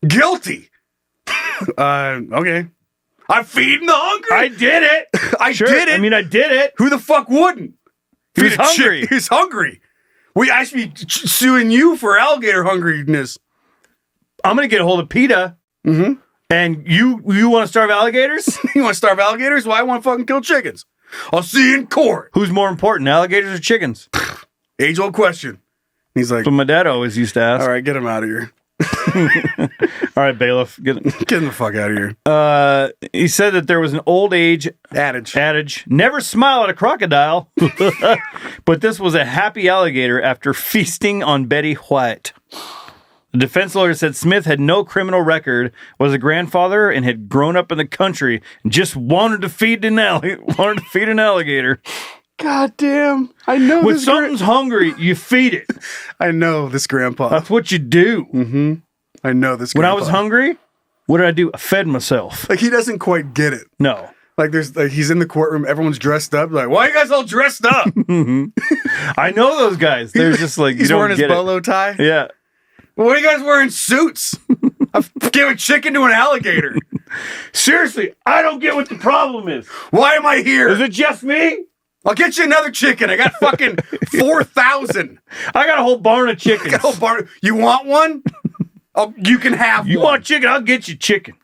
Guilty. Okay. I'm feeding the hungry. I did it. I did it. I mean, I did it. Who the fuck wouldn't? He's hungry. He's hungry. I should be suing you for alligator hungriness. I'm going to get a hold of PETA. And you want to starve alligators? You want to starve alligators? Well, I want to fucking kill chickens. I'll see you in court. Who's more important, alligators or chickens? Age-old question. He's like... But my dad always used to ask. All right, get him out of here. All right, bailiff, Get the fuck out of here. he said that there was an old age adage, never smile at a crocodile. But this was a happy alligator after feasting on Betty White. The defense lawyer said Smith had no criminal record, was a grandfather, and had grown up in the country and just wanted to feed an alligator. God damn. I know when something's hungry, you feed it. I know this grandpa. That's what you do. Mm-hmm. I know this grandpa. When I was hungry, what did I do? I fed myself. Like, he doesn't quite get it. No. Like, he's in the courtroom, everyone's dressed up. Like, why are you guys all dressed up? I know those guys. They're just like, he's wearing his bolo tie. Yeah. Why are you guys wearing suits? I'm giving chicken to an alligator. Seriously, I don't get what the problem is. Why am I here? Is it just me? I'll get you another chicken. I got fucking 4,000. I got a whole barn of chickens. You want one? You can have one. You want chicken? I'll get you chicken.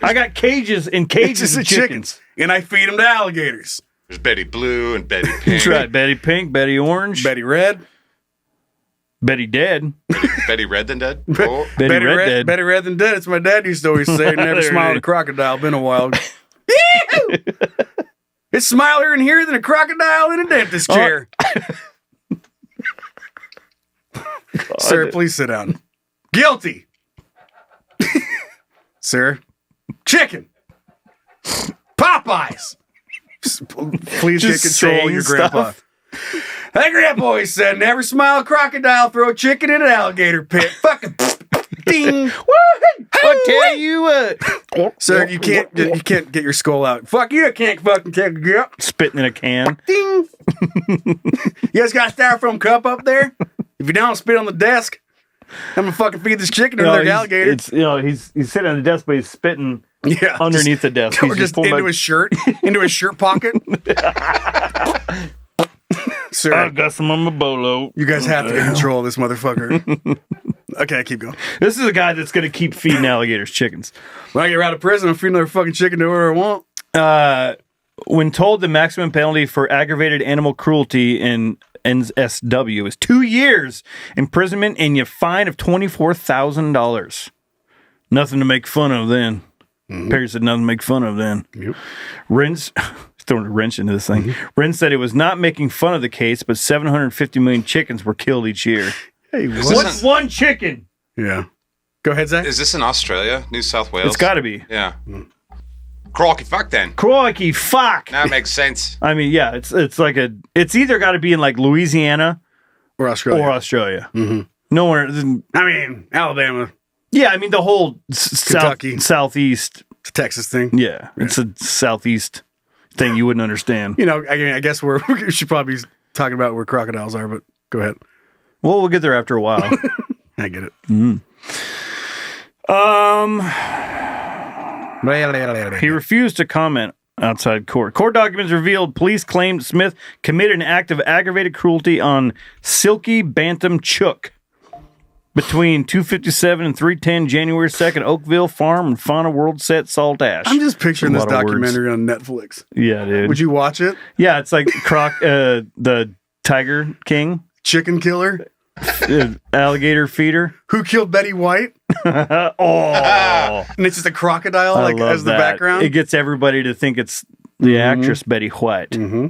I got cages and cages of chickens. And I feed them to alligators. There's Betty Blue and Betty Pink. That's right. Betty Pink, Betty Orange. Betty Red. Betty Dead. Betty Red than Dead? Oh. Betty Red Dead. Betty Red than Dead. It's my dad used to always say. Never smiled at a crocodile. Been a while. It's smiler in here than a crocodile in a dentist chair. Sir, please sit down. Guilty. Sir. Chicken. Popeyes. Please get control of your grandpa. That grandpa always said, never smile at a crocodile, throw a chicken in an alligator pit. Fucking ding. I'll tell you what. Sir, you can't get your skull out. Fuck you, I can't fucking take it out. Spitting in a can. Ding. You guys got a styrofoam cup up there? If you don't, spit on the desk. I'm gonna fucking feed this chicken to the alligator. He's sitting on the desk, but he's spitting underneath the desk. Or just into his shirt, into his shirt pocket. Sir, I got some on my bolo. You guys have to get control of this motherfucker. Okay, keep going. This is a guy that's going to keep feeding alligators chickens. When I get out of prison, I'm feeding another fucking chicken to whoever I want. When told the maximum penalty for aggravated animal cruelty in NSW is 2 years imprisonment and a fine of $24,000. Nothing to make fun of then. Perry said nothing to make fun of then. Yep. Renz throwing a wrench into this thing. Renz said it was not making fun of the case, but 750 million chickens were killed each year. Hey, what's one chicken? Yeah. Go ahead, Zach. Is this in Australia? New South Wales? It's got to be. Yeah. Crikey fuck then. Crikey fuck. That makes sense. I mean, yeah, it's like it's either got to be in like Louisiana or Australia. Mm-hmm. Nowhere. I mean, Alabama. Yeah, I mean the whole Kentucky. Southeast. It's a Texas thing. Yeah, it's a Southeast thing you wouldn't understand. You know, I guess we should probably be talking about where crocodiles are, but go ahead. Well, we'll get there after a while. I get it. He refused to comment outside court. Court documents revealed police claimed Smith committed an act of aggravated cruelty on Silky Bantam Chook between 2:57 and 3:10 January 2nd, Oakville Farm and Fauna World Set Salt Ash. I'm just picturing this documentary on Netflix. Yeah, dude. Would you watch it? Yeah, it's like the Tiger King. Chicken killer. Alligator feeder. Who killed Betty White? Oh. And it's just a crocodile as the background. It gets everybody to think it's the actress Betty White. Mm-hmm.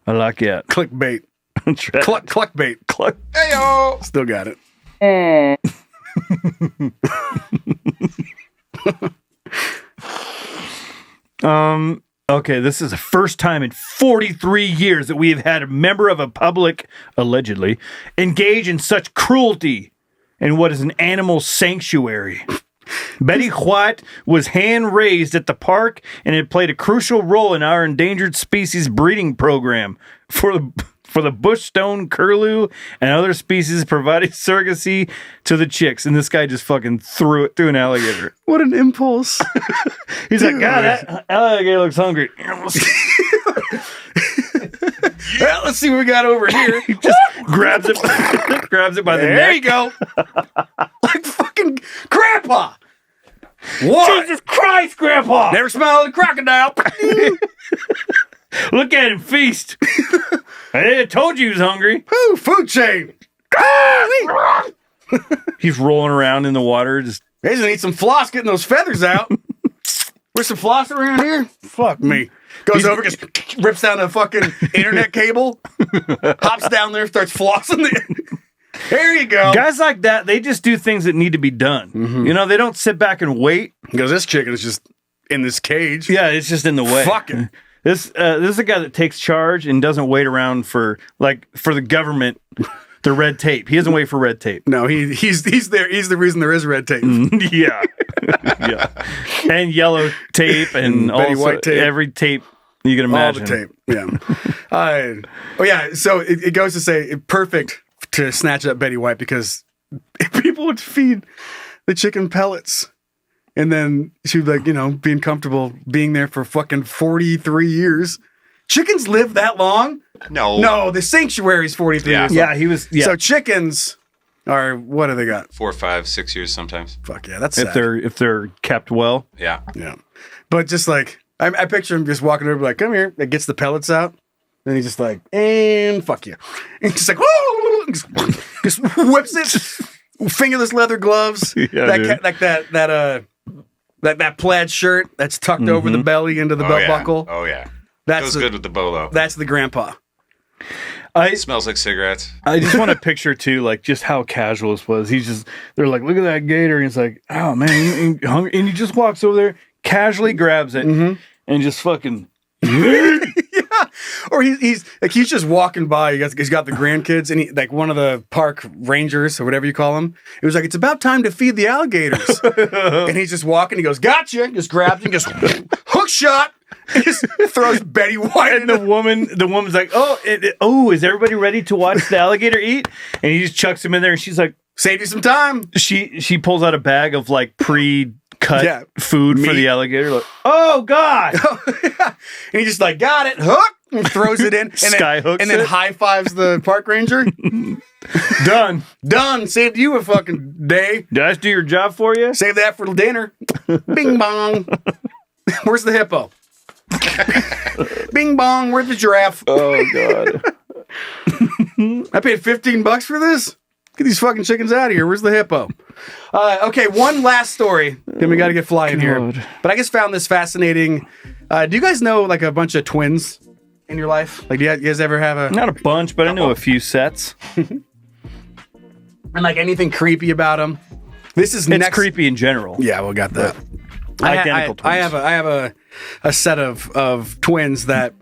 I like it. Clickbait. Cluckbait. Cluck. Heyo. Still got it. Okay, this is the first time in 43 years that we have had a member of a public, allegedly, engage in such cruelty in what is an animal sanctuary. Betty White was hand-raised at the park and had played a crucial role in our endangered species breeding program for the bushstone curlew and other species, providing surrogacy to the chicks. And this guy just fucking threw it through an alligator. What an impulse. He's like, God, that alligator looks hungry. Well, let's see what we got over here. He just grabs it by the neck. There you go. Like fucking Grandpa. What? Jesus Christ, Grandpa. Never smiled at a crocodile. Look at him feast. I told you he was hungry. Ooh, food chain. He's rolling around in the water. Just They just need some floss getting those feathers out. Where's some floss around here? Fuck me. Goes over, just rips down a fucking internet cable, hops down there, starts flossing. There you go. Guys like that, they just do things that need to be done. Mm-hmm. You know, they don't sit back and wait. Because this chicken is just in this cage. Yeah, it's just in the way. Fuck it. This is a guy that takes charge and doesn't wait around for the government, the red tape. He doesn't wait for red tape. No, he's there. He's the reason there is red tape. Yeah. Yeah. And yellow tape and Betty also White tape. every tape you can imagine. All the tape. Yeah. Oh yeah. So it goes to say perfect to snatch up Betty White because people would feed the chicken pellets. And then she would being comfortable being there for fucking 43 years. Chickens live that long? No, the sanctuary's 43 years long. Yeah, he was. Yeah. So chickens are, what do they got? 4, 5, 6 years sometimes. Fuck yeah, that's sad. if they're kept well. Yeah. Yeah. But just like, I picture him just walking over like, come here. It gets the pellets out. Then he's just like, and fuck you. And just like, whoa, just whips it. Fingerless leather gloves. Yeah, That plaid shirt that's tucked over the belly into the belt buckle. Oh, yeah. That's Goes good with the bolo. That's the grandpa. It smells like cigarettes. I just want to picture too, like just how casual this was. They're like, look at that gator. And he's like, oh man, you hungry? And he just walks over there, casually grabs it, and just fucking. Or he's just walking by. He's got the grandkids, and like one of the park rangers or whatever you call them. It was like, it's about time to feed the alligators. And he's just walking. He goes, gotcha. Just grabs him, just hook shot. And just throws Betty White. And the woman's like, is everybody ready to watch the alligator eat? And he just chucks him in there, and she's like, save you some time. She pulls out a bag of like pre-cut food Meat. for the alligator. Like, oh God! And he just like got it, hook, and throws it in, and Skyhooks then it. high fives the park ranger. Done. Saved you a fucking day. Did I just do your job for you? Save that for dinner. Bing bong. Where's the hippo? Bing bong. Where's the giraffe? Oh God! I paid $15 for this. Get these fucking chickens out of here. Where's the hippo? Okay, one last story. Then we got to get flying here. But I just found this fascinating. Do you guys know like a bunch of twins in your life? Like, do you guys ever have a... Not a bunch, but I know a few sets. And like anything creepy about them? It's creepy in general. Yeah, we got that. Identical twins. I have a set of twins that,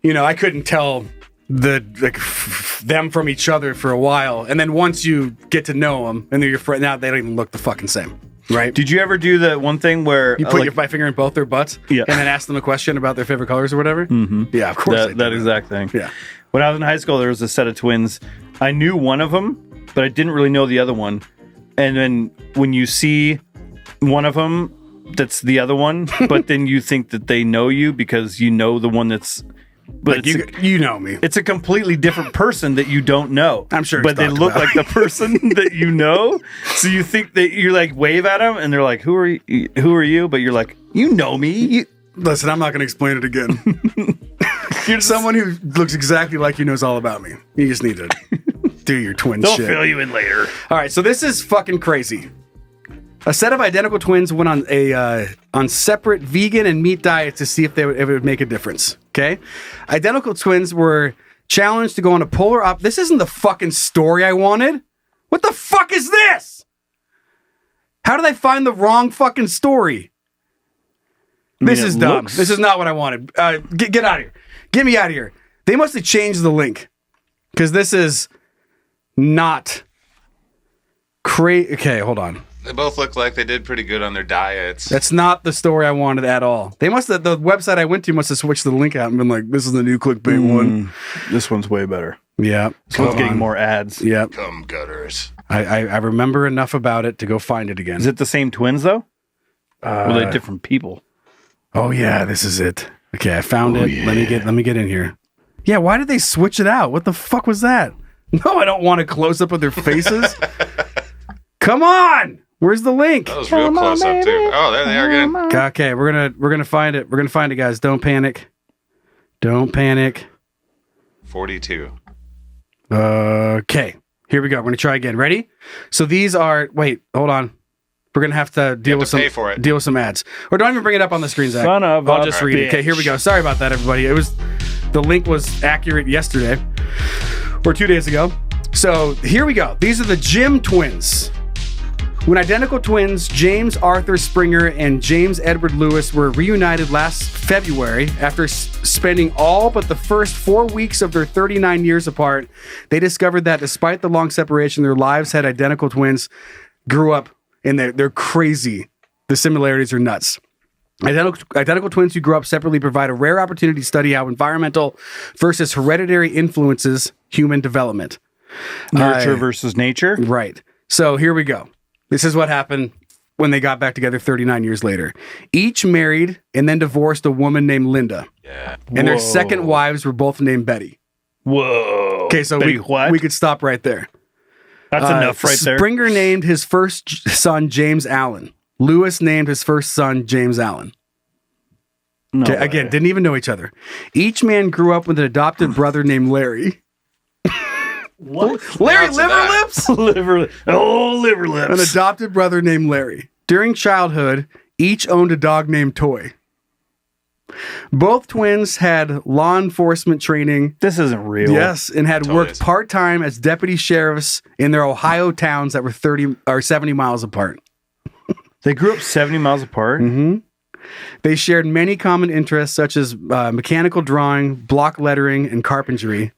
I couldn't tell them from each other for a while, and then once you get to know them and they're your friend, now they don't even look the fucking same, right? Did you ever do the one thing where you put my finger in both their butts, and then ask them a question about their favorite colors or whatever? Mm-hmm. Yeah, of course. That exact thing. Yeah. When I was in high school, there was a set of twins. I knew one of them, but I didn't really know the other one. And then when you see one of them, that's the other one, but then you think that they know you because you know the one that's. But like you know me. It's a completely different person that you don't know. I'm sure. But they look like the person that you know. So you think that you're like wave at them and they're like, who are you? But you're like, you know me. Listen, I'm not going to explain it again. You're someone who looks exactly like you knows all about me. You just need to do your twin shit. They'll fill you in later. All right, so this is fucking crazy. A set of identical twins went on separate vegan and meat diets to see if it would make a difference. Okay, identical twins were challenged to go on a polar This isn't the fucking story I wanted. What the fuck is this? How did I find the wrong fucking story? This is dumb. This is not what I wanted. Get out of here. Get me out of here. They must have changed the link because this is not crazy. Okay, hold on. They both look like they did pretty good on their diets. That's not the story I wanted at all. The website I went to must have switched the link out and been like, this is the new clickbait one. This one's way better. Yeah. This one's getting more ads. Yeah. Come gutters. I remember enough about it to go find it again. Is it the same twins though? Or are they different people? Oh yeah, this is it. Okay, I found it. Yeah. Let me get in here. Yeah, why did they switch it out? What the fuck was that? No, I don't want a close up of their faces. Come on! Where's the link? That was real close up too. Oh, there they are again. Okay, we're gonna find it. We're gonna find it, guys. Don't panic. Don't panic. 42. Okay, Here we go. We're going to try again. Ready? So these are... Wait, hold on. We're going to have to deal with pay for it. Deal with some ads. Or don't even bring it up on the screen, Zach. Son of I'll a just read it. Okay, here we go. Sorry about that, everybody. The link was accurate yesterday. Or 2 days ago. So here we go. These are the Jim twins. When identical twins James Arthur Springer and James Edward Lewis were reunited last February after spending all but the first 4 weeks of their 39 years apart, they discovered that despite the long separation, their lives had identical twins grew up, and they're crazy. The similarities are nuts. Identical twins who grew up separately provide a rare opportunity to study how environmental versus hereditary influences human development. Nurture versus nature. Right. So here we go. This is what happened when they got back together 39 years later. Each married and then divorced a woman named Linda. Yeah. And their second wives were both named Betty. Whoa. Okay, so we could stop right there. That's enough right there. Springer named his first son James Allen. Lewis named his first son James Allen. No okay, again, didn't even know each other. Each man grew up with an adopted brother named Larry. What? Larry Liverlips? Liver lips. An adopted brother named Larry. During childhood, each owned a dog named Toy. Both twins had law enforcement training. This isn't real. Yes, and had worked part-time as deputy sheriffs in their Ohio towns that were 30 or 70 miles apart. They grew up 70 miles apart? Mm-hmm. They shared many common interests such as mechanical drawing, block lettering, and carpentry.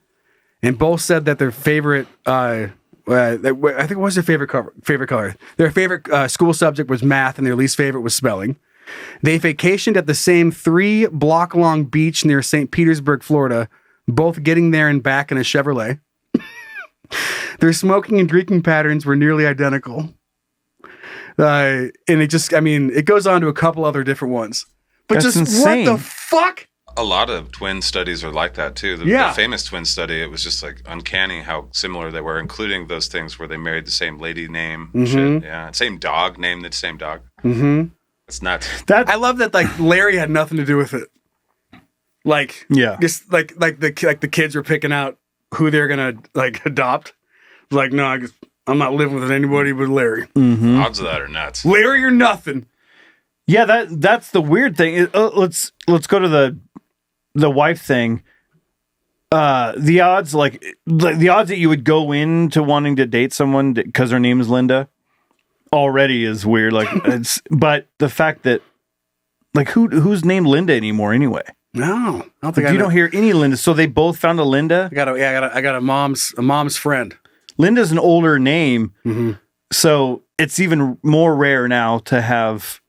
And both said that their favorite, I think it was their favorite color. Their favorite school subject was math, and their least favorite was spelling. They vacationed at the same 3-block-long beach near St. Petersburg, Florida, both getting there and back in a Chevrolet. Their smoking and drinking patterns were nearly identical. And it goes on to a couple other different ones. But That's just insane. What the fuck? A lot of twin studies are like that too. The famous twin study, it was just like uncanny how similar they were, including those things where they married the same lady name. Mm-hmm. Shit. Yeah. Same dog, named the same dog. Mm-hmm. It's nuts. I love that like Larry had nothing to do with it. Like just like the kids were picking out who they're gonna like adopt. Like, no, I'm not living with anybody but Larry. Mm-hmm. Odds of that are nuts. Larry or nothing. Yeah, that's the weird thing. Let's go to the wife thing. The odds that you would go into wanting to date someone because her name is Linda already is weird. Like, but the fact that like who's named Linda anymore anyway? No, I don't think you don't hear any Linda. So they both found a Linda. I got a mom's friend. Linda's an older name, mm-hmm. So it's even more rare now to have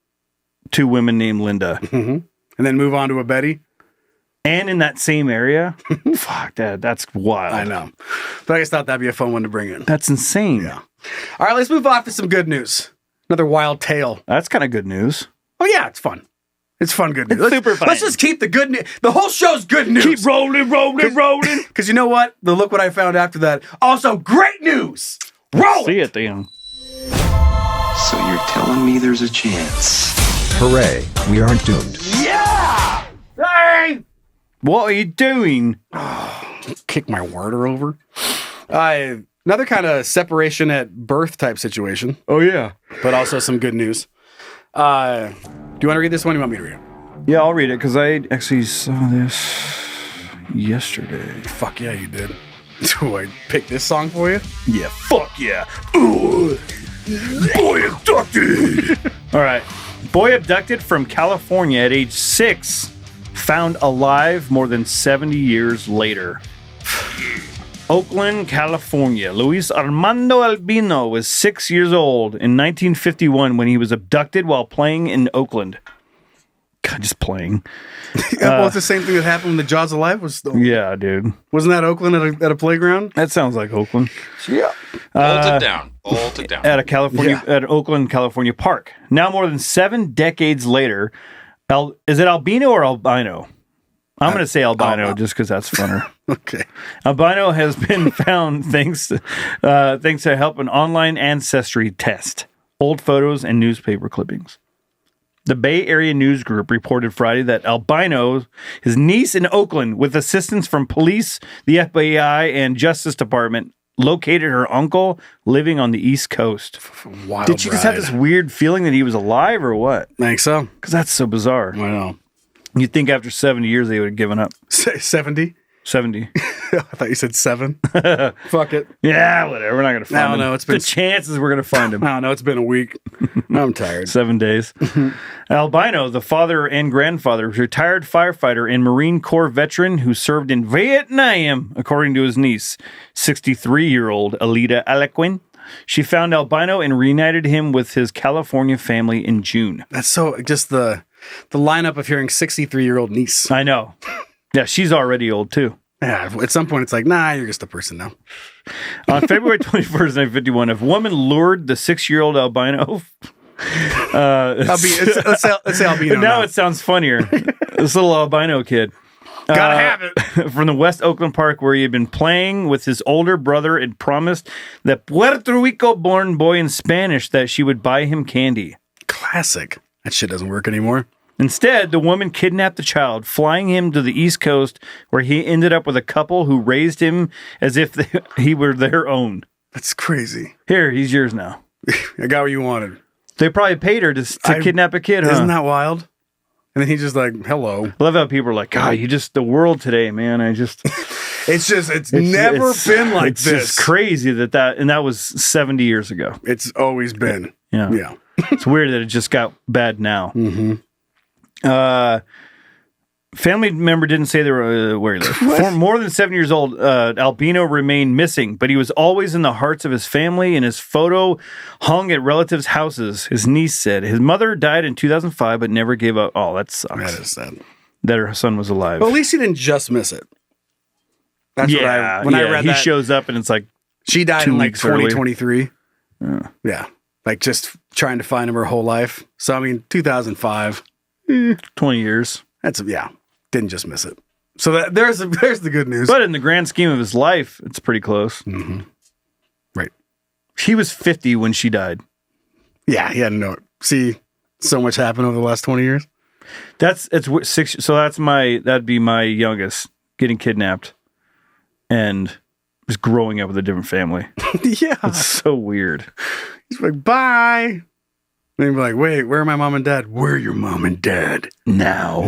two women named Linda, mm-hmm. and then move on to a Betty. And in that same area? Fuck, that's wild. I know. But I just thought that'd be a fun one to bring in. That's insane. Yeah. All right, let's move on to some good news. Another wild tale. That's kind of good news. Oh, yeah, it's fun. It's fun good news. It's super fun. Let's just keep the good news. The whole show's good news. Keep rolling. Because you know what? Look what I found after that. Also, great news. Roll See it, Dan. So you're telling me there's a chance? Hooray, we aren't doomed. Yeah! Hey! What are you doing? Kick my water over. Another kind of separation at birth type situation. Oh, yeah. But also some good news. Do you want to read this one? Or you want me to read it? Yeah, I'll read it because I actually saw this yesterday. Fuck yeah, you did. Do I pick this song for you? Yeah, fuck yeah. Ooh. Boy abducted. All right. Boy abducted from California at age 6, found alive more than 70 years later. Oakland, California. Luis Armando Albino was 6 years old in 1951 when he was abducted while playing in Oakland. God, just playing. Well, it's the same thing that happened when the Jaws Alive was still. Yeah, dude. Wasn't that Oakland at a playground? That sounds like Oakland. Yeah. Bolt it down. At an Oakland, California park. Now more than 7 decades later, is it albino or albino? I'm going to say albino just because that's funner. Okay. Albino has been found thanks to help an online ancestry test, old photos, and newspaper clippings. The Bay Area News Group reported Friday that Albino, his niece in Oakland, with assistance from police, the FBI, and Justice Department, located her uncle living on the East Coast. Wild Did she just have ride. this weird feeling that he was alive or what? I think so. Because that's so bizarre. I know. You'd think after 70 years they would have given up. 70? 70. I thought you said 7. Fuck it. Yeah, whatever. We're not going to find him. No, it's been... The chances we're going to find him. I don't know. It's been a week. I'm tired. 7 days. Albino, the father and grandfather, was a retired firefighter and Marine Corps veteran who served in Vietnam, according to his niece, 63-year-old Alida Alequin. She found Albino and reunited him with his California family in June. That's so... Just the lineup of hearing 63-year-old niece. I know. Yeah, she's already old, too. Yeah, at some point it's like, nah, you're just a person now. On February 21st, 1951, a woman lured the 6-year-old albino. Let's say albino. Now it sounds funnier. This little albino kid. Gotta have it. From the West Oakland Park, where he had been playing with his older brother and promised the Puerto Rico-born boy in Spanish that she would buy him candy. Classic. That shit doesn't work anymore. Instead, the woman kidnapped the child, flying him to the East Coast, where he ended up with a couple who raised him as if he were their own. That's crazy. Here, he's yours now. I got what you wanted. They probably paid her to kidnap a kid, huh? Isn't that wild? And then he's just like, hello. I love how people are like, God, the world today, man. It's never been like this. It's just crazy and that was 70 years ago. It's always been. Yeah. It's weird that it just got bad now. Mm-hmm. Family member didn't say they were where he lived. For more than 7 years old, Albino remained missing, but he was always in the hearts of his family, and his photo hung at relatives' houses. His niece said his mother died in 2005, but never gave up. Oh, that sucks. That is sad. That her son was alive. Well, at least he didn't just miss it. That's what I read. He that, shows up and it's like she died in like 2023. Yeah, like just trying to find him her whole life. So I mean, 2005. 20 years. Didn't just miss it. So there's the good news. But in the grand scheme of his life, it's pretty close. Mm-hmm. Right. He was 50 when she died. Yeah, he had to know it. See, so much happened over the last 20 years. It's 6. So that'd be my youngest getting kidnapped and just growing up with a different family. Yeah. It's so weird. He's like, bye. And he'd be like, wait, where are my mom and dad? Where are your mom and dad? Now.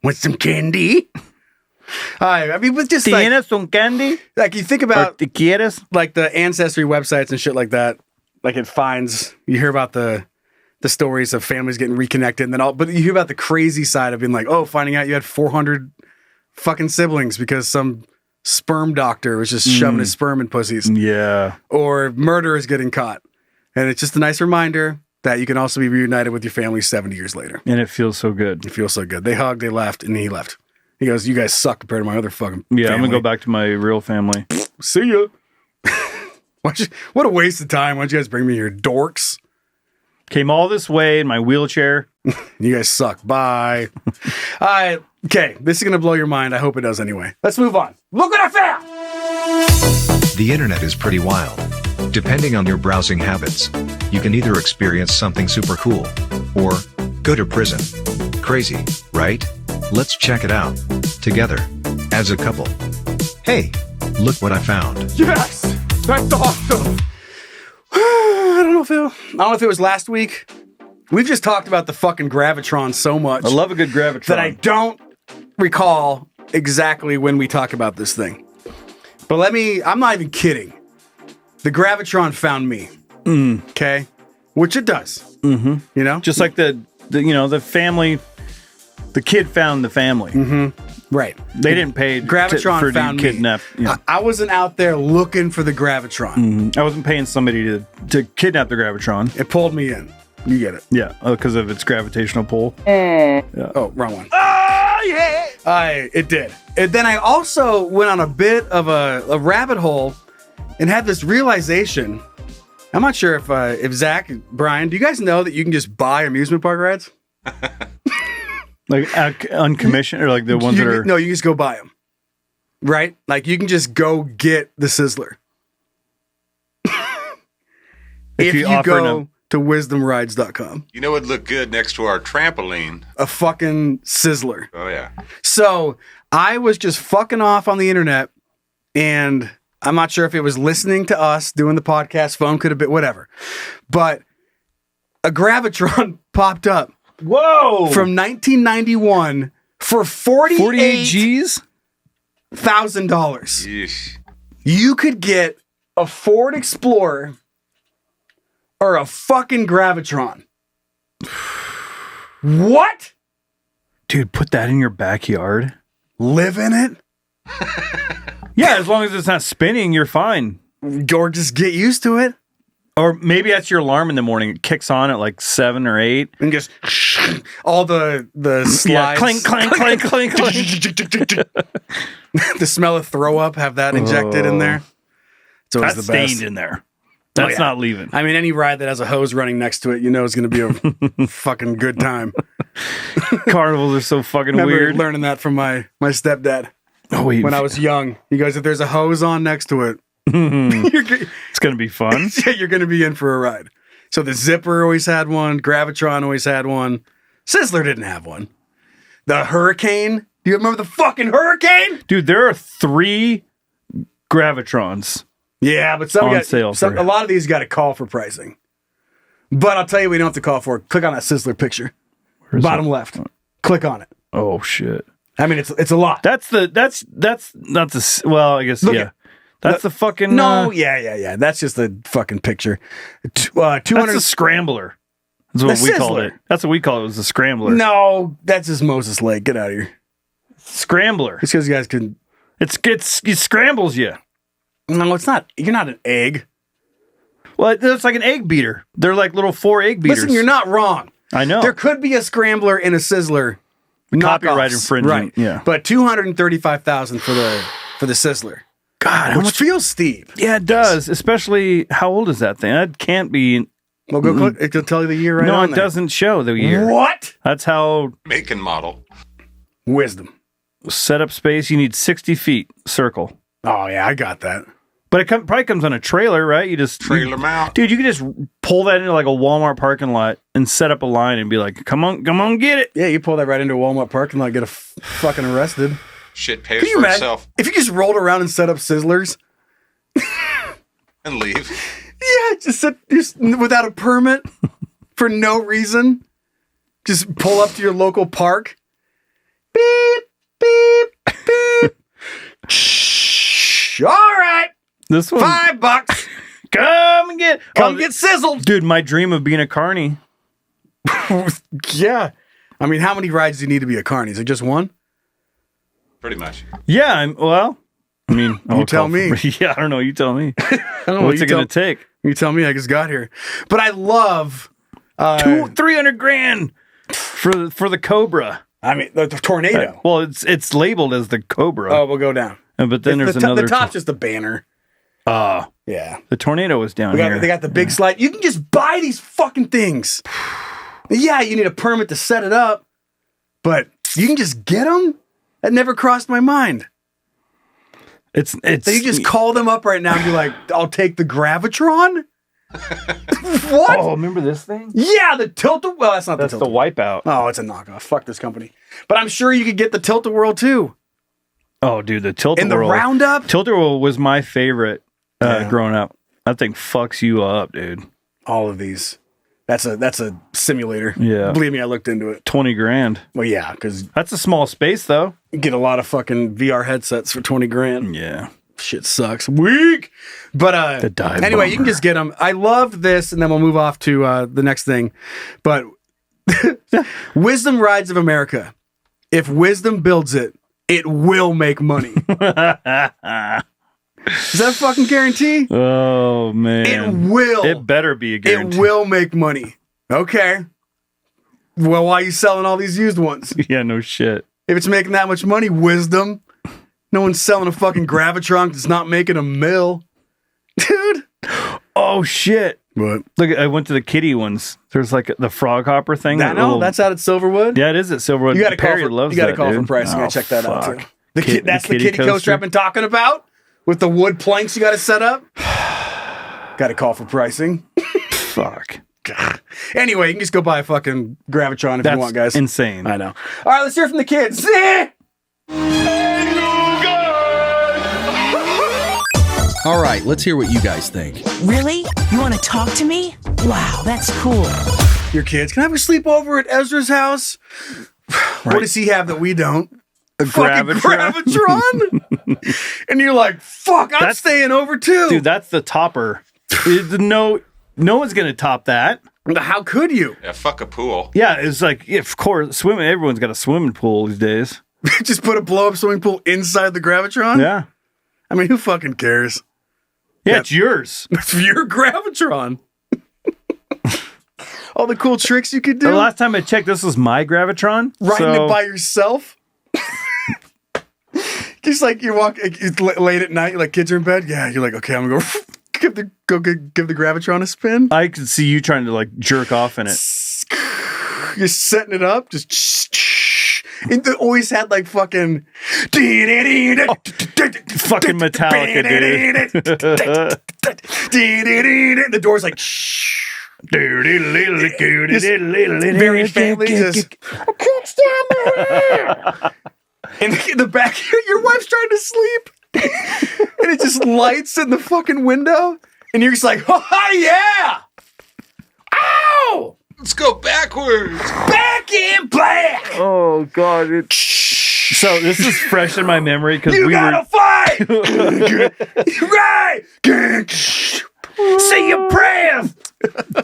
Want some candy? I mean, with just ¿Tienes some candy? Like you think about ¿Te quieres? Like the ancestry websites and shit like that. Like it finds, you hear about the stories of families getting reconnected and then but you hear about the crazy side of being like, oh, finding out you had 400 fucking siblings because some sperm doctor was just shoving his sperm in pussies. Yeah. Or murderers getting caught. And it's just a nice reminder that you can also be reunited with your family 70 years later. And it feels so good. It feels so good. They hugged, they laughed, and he left. He goes, you guys suck compared to my other fucking family. I'm going to go back to my real family. See ya. What a waste of time. Why don't you guys bring me here, dorks? Came all this way in my wheelchair. You guys suck. Bye. All right. Okay. This is going to blow your mind. I hope it does anyway. Let's move on. Look what I found. The internet is pretty wild. Depending on your browsing habits, you can either experience something super cool or go to prison. Crazy, right? Let's check it out together as a couple. Hey, look what I found. Yes, that's awesome. I don't know if it was last week. We've just talked about the fucking Gravitron so much. I love a good Gravitron. That I don't recall exactly when we talk about this thing. But I'm not even kidding. The Gravitron found me. Okay? Which it does. Mm-hmm. You know? Just like the family, the kid found the family. Mm-hmm. Right. They didn't pay Gravitron found me. Kidnap. Yeah. I wasn't out there looking for the Gravitron. Mm-hmm. I wasn't paying somebody to kidnap the Gravitron. It pulled me in. You get it. Yeah, because of its gravitational pull. Yeah. Oh, wrong one. Oh, yeah. It did. And then I also went on a bit of a rabbit hole and had this realization. I'm not sure if Zach, Brian, do you guys know that you can just buy amusement park rides? Like uncommissioned, or like the ones that are... No, you can just go buy them. Right? Like you can just go get the Sizzler. if you go to wisdomrides.com. You know what would look good next to our trampoline? A fucking Sizzler. Oh, yeah. So I was just fucking off on the internet and I'm not sure if it was listening to us doing the podcast, phone could have been, whatever. But a Gravitron popped up. Whoa! From 1991 for $48 G's? $1,000. You could get a Ford Explorer or a fucking Gravitron. What? Dude, put that in your backyard. Live in it? Yeah, as long as it's not spinning, you're fine. Or just get used to it. Or maybe that's your alarm in the morning. It kicks on at like 7 or 8. And just all the slides. Yeah, clink, clink, clink, clink, clink. The smell of throw up, have that injected in there. It's always That's the best. stained in there. That's not leaving. I mean, any ride that has a hose running next to it, you know is going to be a fucking good time. Carnivals are so fucking Remember weird. learning that from my stepdad. Oh, wait. When I was young. He goes, if there's a hose on next to it, it's going to be fun. Yeah, you're going to be in for a ride. So the Zipper always had one. Gravitron always had one. Sizzler didn't have one. The Hurricane. Do you remember the fucking Hurricane? Dude, there are 3 Gravitrons. Yeah, but some on sale. a lot of these got to call for pricing. But I'll tell you, we don't have to call for it. Click on that Sizzler picture. Bottom left. Click on it. Oh shit. I mean, it's a lot. That's not the, well, I guess, yeah. That's the fucking... No, yeah. That's just the fucking picture. 200... That's a scrambler. That's what we called it. That's what we called it, was a scrambler. No, that's just Moses Lake. Get out of here. Scrambler. It's because you guys can... It scrambles you. No, it's not. You're not an egg. Well, it's like an egg beater. They're like little 4 egg beaters. Listen, you're not wrong. I know. There could be a scrambler and a Sizzler. Copyright knockoffs. infringement. Right. Yeah. But $235,000 for the Sizzler. God, which feels steep. Yeah, it does. Especially, how old is that thing? That can't be... Well, go click. It'll tell you the year right no, on it there. doesn't show the year. What? That's how... Make and model. Wisdom. Setup space, you need 60 feet circle. Oh, yeah, I got that. But it probably comes on a trailer, right? You just... Trailer mount. Dude, you can just pull that into like a Walmart parking lot and set up a line and be like, come on, get it. Yeah, you pull that right into a Walmart parking lot, get fucking arrested. Shit pays Can you for imagine itself. if you just rolled around and set up Sizzlers? And leave. Yeah, just without a permit for no reason. Just pull up to your local park. Beep, beep, beep. Shh. All right. This one. $5. Come get sizzled. Dude, my dream of being a carny. Yeah. I mean, how many rides do you need to be a carny? Is it just one? Pretty much. Yeah, You tell me. Yeah, I don't know. You tell me. I don't know. What's it going to take? You tell me. I just got here. But I love... 300 grand for the Cobra. I mean, the tornado. Well, it's labeled as the Cobra. Oh, we'll go down. But then there's another... The top's just a banner. Yeah. The tornado was down here. They got the big slide. You can just buy these fucking things. Yeah, you need a permit to set it up, but you can just get them? That never crossed my mind. It's So you just call them up right now and be like, I'll take the Gravitron? What? Oh, remember this thing? Yeah, the Tilt-A-Whirl. Well, that's not That's the the Tilt-A-Whirl. Wipeout. Oh, it's a knockoff. Fuck this company. But I'm sure you could get the Tilt-A-Whirl too. Oh, dude, the Tilt-A-Whirl. In the Roundup? Tilt-A-Whirl was my favorite growing up. That thing fucks you up, dude. All of these. That's a simulator. Yeah. Believe me, I looked into it. 20 grand. Well, yeah, because That's a small space, though. you get a lot of fucking VR headsets for 20 grand. Yeah. Shit sucks. Weak. But The dive anyway, you can bomber. just get them. I love this, and then we'll move off to the next thing. But Wisdom Rides of America. If Wisdom builds it, it will make money. Is that a fucking guarantee? Oh, man. It will. It better be a guarantee. It will make money. Okay. Well, why are you selling all these used ones? Yeah, no shit. If it's making that much money, Wisdom. No one's selling a fucking Gravitron that's not making a mill. Dude. Oh, shit. What? Look, I went to the kitty ones. There's like the frog hopper thing. That's out at Silverwood. Yeah, it is at Silverwood. You got to Perry call loves for, you that, call for dude. pricing. Oh, I check that out fuck. too. That's the kitty coaster I've been talking about with the wood planks you got to set up. Got to call for pricing. Fuck. Anyway, you can just go buy a fucking Gravitron if you want, guys. Insane. I know. All right, let's hear from the kids. All right, let's hear what you guys think. Really? You want to talk to me? Wow, that's cool. Your kids, can I have a sleepover at Ezra's house? What does he have that we don't? A Gravitron? And you're like, fuck, I'm staying over too. Dude, that's the topper. No one's going to top that. How could you? Yeah, fuck a pool. Yeah, it's like, of course, swimming. Everyone's got a swimming pool these days. Just put a blow-up swimming pool inside the Gravitron? Yeah. I mean, who fucking cares? Yeah, it's yours. It's your Gravitron. All the cool tricks you could do. The last time I checked, this was my Gravitron. Riding it by yourself? Just like you walk it's late at night, like kids are in bed. Yeah, you're like, okay, I'm gonna go give the Gravitron a spin. I could see you trying to like jerk off in it. You're setting it up, just. It always had like fucking fucking Metallica, dude. The door's like very family. Just I can't stand my hair. And in the back, your wife's trying to sleep, and it just lights in the fucking window, and you're just like, oh yeah, ow. Let's go backwards. Back in black. Oh God! So this is fresh in my memory because we gotta fight. Right. Say your prayers.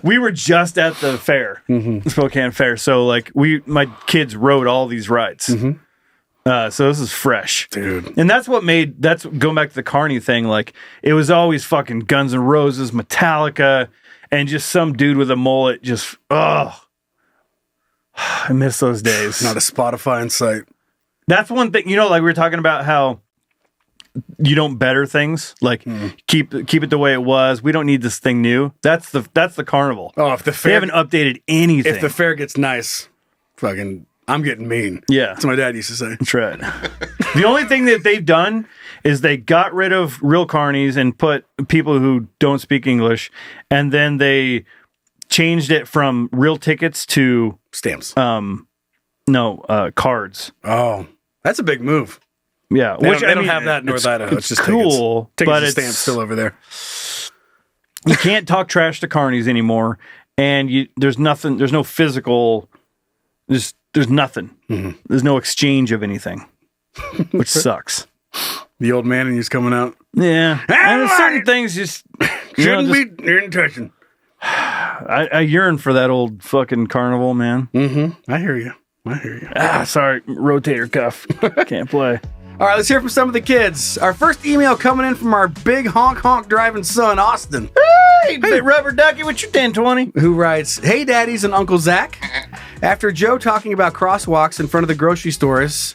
We were just at the fair, Spokane Fair. So like my kids rode all these rides. So this is fresh, dude. And that's going back to the Carney thing. Like it was always fucking Guns N' Roses, Metallica. And just some dude with a mullet just, I miss those days. Not a Spotify in sight. That's one thing, like we were talking about how you don't better things. Like keep it the way it was. We don't need this thing new. That's the carnival. Oh, if the fair... They haven't updated anything. If the fair gets nice, fucking... I'm getting mean. Yeah. That's what my dad used to say. That's right. The only thing that they've done is they got rid of real carnies and put people who don't speak English, and then they changed it from real tickets to stamps. Cards. Oh, that's a big move. Yeah. They don't have that in North Idaho. It's just cool. Tickets but and stamps still over there. You can't talk trash to carnies anymore, and there's nothing. There's no physical. There's nothing. There's no exchange of anything, which sucks. The old man in you's coming out. Yeah. And certain things just shouldn't be in touching. I yearn for that old fucking carnival, man. I hear you. Sorry. Rotator cuff. Can't play. All right, let's hear from some of the kids. Our first email coming in from our big honk driving son, Austin. Hey, big rubber ducky with your 1020. Who writes, hey, daddies and Uncle Zach. After Joe talking about crosswalks in front of the grocery stores,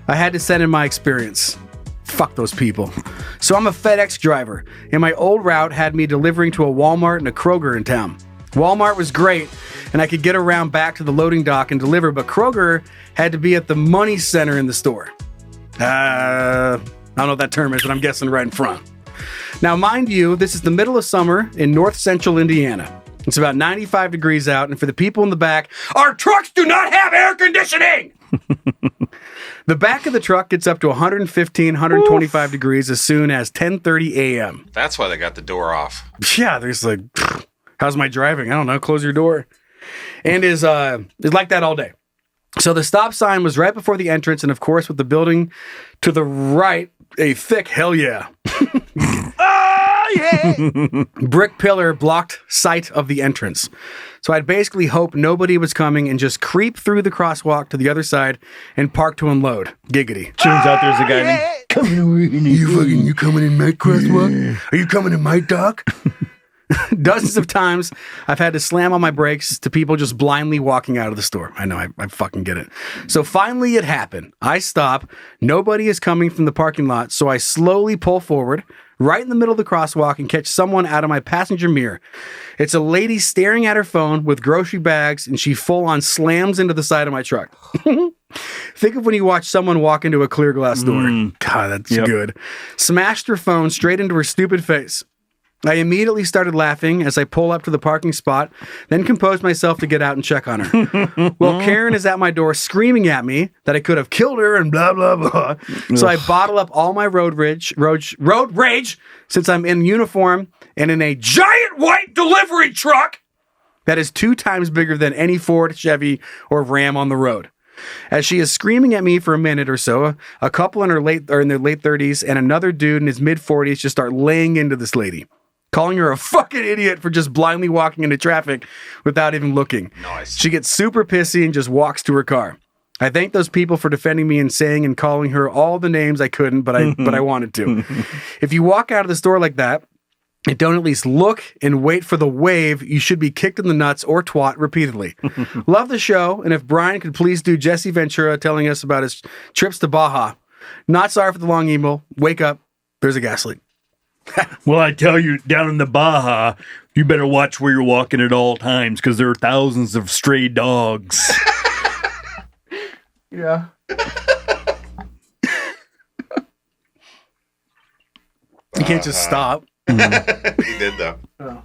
I had to send in my experience. Fuck those people. So I'm a FedEx driver, and my old route had me delivering to a Walmart and a Kroger in town. Walmart was great, and I could get around back to the loading dock and deliver, but Kroger had to be at the money center in the store. I don't know what that term is, but I'm guessing right in front. Now, mind you, this is the middle of summer in north central Indiana. It's about 95 degrees out, and for the people in the back, our trucks do not have air conditioning! The back of the truck gets up to 115, 125 degrees as soon as 10:30 a.m. That's why they got the door off. Yeah, there's like, how's my driving? I don't know, close your door. And is like that all day. So the stop sign was right before the entrance, and of course, with the building to the right, a thick hell yeah. Oh, yeah! Brick pillar blocked sight of the entrance. So I'd basically hope nobody was coming and just creep through the crosswalk to the other side and park to unload. Giggity. Turns out there's a guy named coming. You coming in my crosswalk? Are you coming in my dock? Dozens of times I've had to slam on my brakes to people just blindly walking out of the store. I know, I fucking get it. So finally it happened. I stop. Nobody is coming from the parking lot, so I slowly pull forward right in the middle of the crosswalk and catch someone out of my passenger mirror. It's a lady staring at her phone with grocery bags, and she full on slams into the side of my truck. Think of when you watch someone walk into a clear glass door. God, that's good. Smashed her phone straight into her stupid face. I immediately started laughing as I pull up to the parking spot, then composed myself to get out and check on her. Well, Karen is at my door screaming at me that I could have killed her and blah, blah, blah. So I bottle up all my road rage since I'm in uniform and in a giant white delivery truck that is 2 times bigger than any Ford, Chevy, or Ram on the road. As she is screaming at me for a minute or so, a couple in their late 30s and another dude in his mid 40s just start laying into this lady, calling her a fucking idiot for just blindly walking into traffic without even looking. Nice. She gets super pissy and just walks to her car. I thank those people for defending me and saying and calling her all the names I couldn't, but I wanted to. If you walk out of the store like that and don't at least look and wait for the wave, you should be kicked in the nuts or twat repeatedly. Love the show, and if Brian could please do Jesse Ventura telling us about his trips to Baja. Not sorry for the long email. Wake up. There's a gas leak. Well, I tell you, down in the Baja, you better watch where you're walking at all times because there are thousands of stray dogs. Yeah. You can't just stop. He did, though. Oh.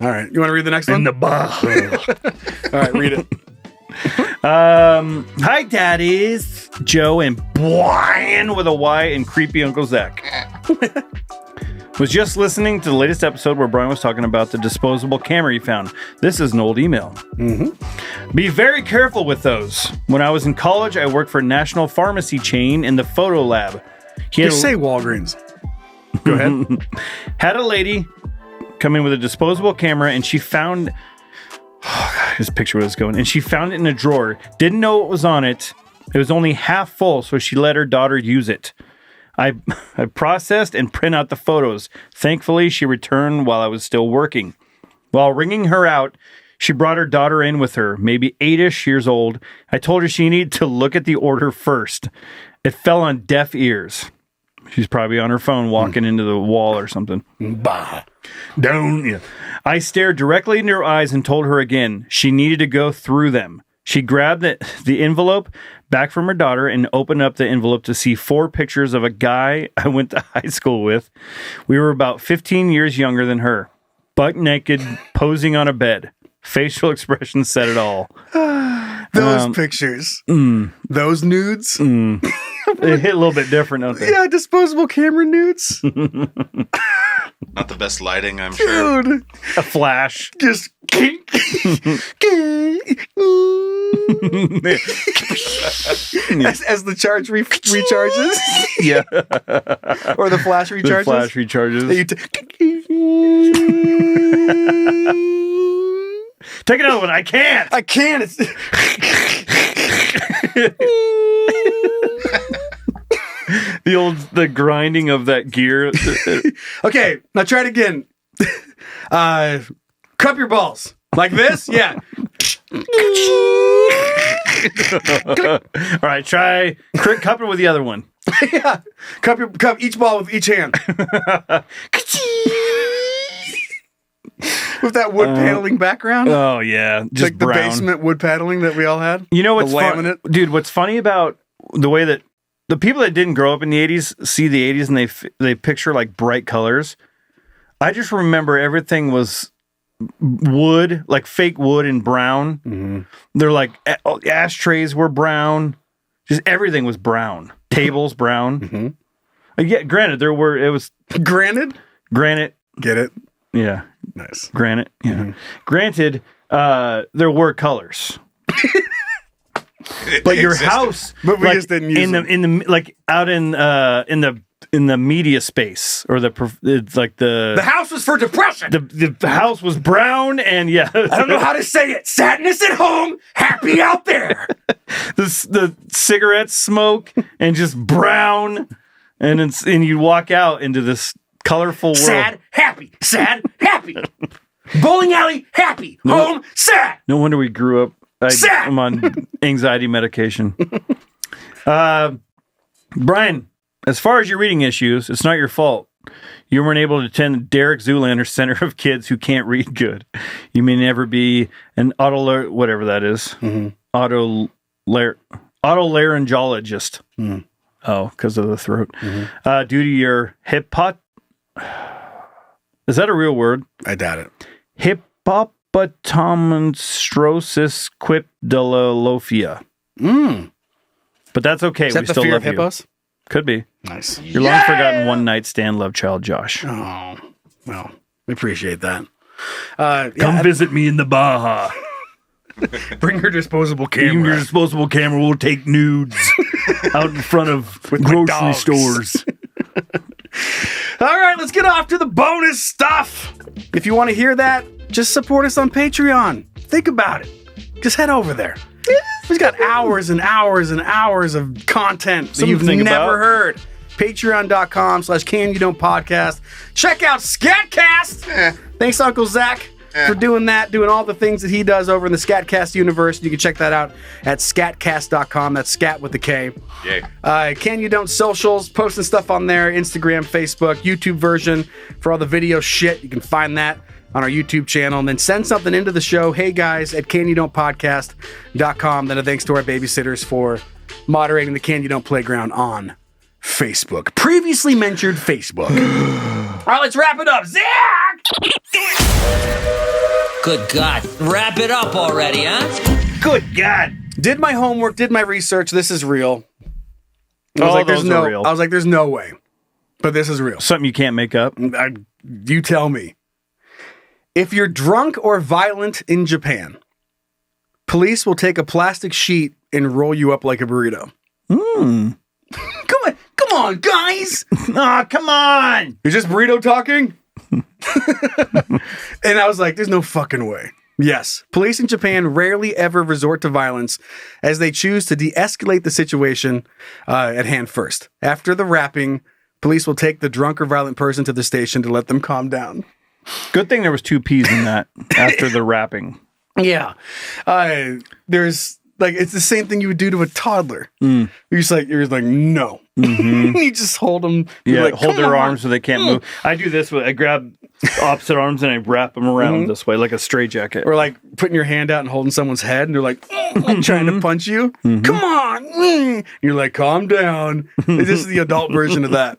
All right. You want to read the next one? In the Baja. All right, read it. Hi, daddies. Joe and Brian with a Y and creepy Uncle Zach. Was just listening to the latest episode where Brian was talking about the disposable camera he found. This is an old email. Mm-hmm. Be very careful with those. When I was in college, I worked for a national pharmacy chain in the photo lab. Just say Walgreens. Go ahead. Had a lady come in with a disposable camera, and she found... This picture was going. And she found it in a drawer. Didn't know what was on it. It was only half full, so she let her daughter use it. I processed and print out the photos. Thankfully, she returned while I was still working. While ringing her out, she brought her daughter in with her, maybe 8-ish years old. I told her she needed to look at the order first. It fell on deaf ears. She's probably on her phone walking into the wall or something. Bah. Down. Yeah. I stared directly into her eyes and told her again she needed to go through them. She grabbed the envelope back from her daughter and opened up the envelope to see 4 pictures of a guy I went to high school with. We were about 15 years younger than her. Butt naked, posing on a bed. Facial expressions said it all. Those pictures. Those nudes. They hit a little bit different, don't they? Yeah, disposable camera nudes. Not the best lighting, I'm sure. Dude. A flash. Just... as the charge recharges. Yeah. Or the flash recharges. The flash recharges. Take another one. I can't. I can't. It's... the grinding of that gear. Okay, now try it again. Cup your balls. Like this? Yeah. All right, try cup it with the other one. Yeah. Cup each ball with each hand. With that wood paneling background. Oh yeah, just like the brown. basement wood paneling that we all had. You know what's laminate? Dude, what's funny about the way that the people that didn't grow up in the 80s see the 80s and they picture like bright colors. I just remember everything was wood, like fake wood and brown. Mm-hmm. They're like ashtrays were brown. Just everything was brown. Tables brown. Mm-hmm. Yeah, granted granite. Get it? Yeah. Nice. Granite. Yeah. Mm-hmm. Granted, there were colors. But your house, but we just didn't use them. in the like out in the media space or the house was for depression. The house was brown and yeah, I don't know how to say it. Sadness at home, happy out there. the cigarette smoke and just brown, and you walk out into this colorful world. Sad, happy. Bowling alley, happy. Home, sad. No wonder we grew up. I'm on anxiety medication. Brian, as far as your reading issues, it's not your fault. You weren't able to attend Derek Zoolander Center of Kids Who Can't Read Good. You may never be an whatever that is. Mm-hmm. Otolaryngologist. Mm-hmm. Oh, because of the throat. Mm-hmm. Due to your Is that a real word? I doubt it. Hippopotamonstrosis quipdalolophia. But that's okay. Is that we the still fear love of hippos? you. Could be. Nice. Your long forgotten one night stand love child, Josh. Oh, well, we appreciate that. Come visit me in the Baja. Bring your disposable camera. Bring your disposable camera. We'll take nudes out in front of grocery stores. All right, let's get off to the bonus stuff. If you want to hear that, just support us on Patreon. Think about it. Just head over there. We've got hours and hours and hours of content that you've never heard. Patreon.com/CanYouDon'tPodcast. Check out Scatcast. Thanks, Uncle Zach, for doing that, doing all the things that he does over in the Scatcast universe. You can check that out at scatcast.com. That's scat with a K. Yay. Can You Don't socials, posting stuff on there, Instagram, Facebook, YouTube version for all the video shit. You can find that on our YouTube channel, and then send something into the show. Hey guys at CanYouDon'tPodcast.com. Then a thanks to our babysitters for moderating the Can You Don't Playground on Facebook. Previously mentioned Facebook. All right, let's wrap it up. Zach! Good God. Wrap it up already, huh? Good God. Did my homework, did my research. This is real. I was like, there's no way. But this is real. Something you can't make up. You tell me. If you're drunk or violent in Japan, police will take a plastic sheet and roll you up like a burrito. Come on, guys. Oh, come on. Is this burrito talking? And I was like, there's no fucking way. Yes, police in Japan rarely ever resort to violence as they choose to de-escalate the situation at hand first. After the rapping, police will take the drunk or violent person to the station to let them calm down. Good thing there was 2 P's in that after the rapping. Yeah. There's like, it's the same thing you would do to a toddler. You're just like, no. You just hold them. Yeah, like, hold their arms so they can't move. I do this I grab opposite arms and I wrap them around this way like a straitjacket. Or like putting your hand out and holding someone's head and they're like trying to punch you. Come on. You're like, calm down. This is the adult version of that.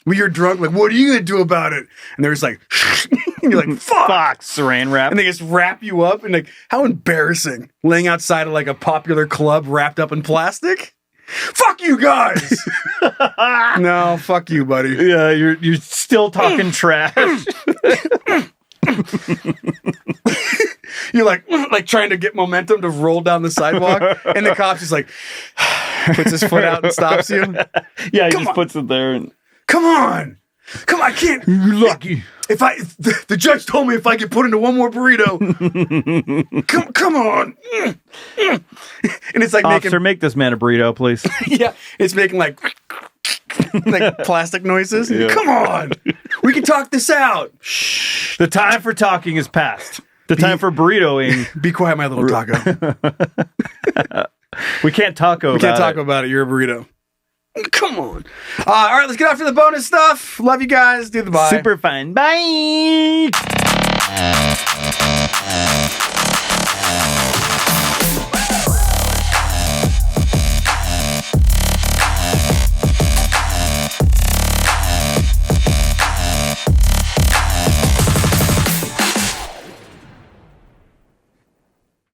When you're drunk, like, what are you going to do about it? And they're just like, and you're like, fuck. Saran wrap. And they just wrap you up. And like, how embarrassing. Laying outside of like a popular club wrapped up in plastic. Fuck you guys. No, fuck you, buddy. Yeah, you're still talking trash. You're like trying to get momentum to roll down the sidewalk. And the cop just like puts his foot out and stops you. Yeah, he just puts it there and... Come on, I can't. You're lucky. If the judge told me if I get put into one more burrito. come on. And it's like Officer, make this man a burrito, please. Yeah, it's making like plastic noises. Yeah. Come on, we can talk this out. Shh. The time for talking is past. The time for burritoing. Be quiet, my little taco. We can't talk about it. You're a burrito. Come on. All right, let's get off to the bonus stuff. Love you guys. Do the bye. Super fun. Bye.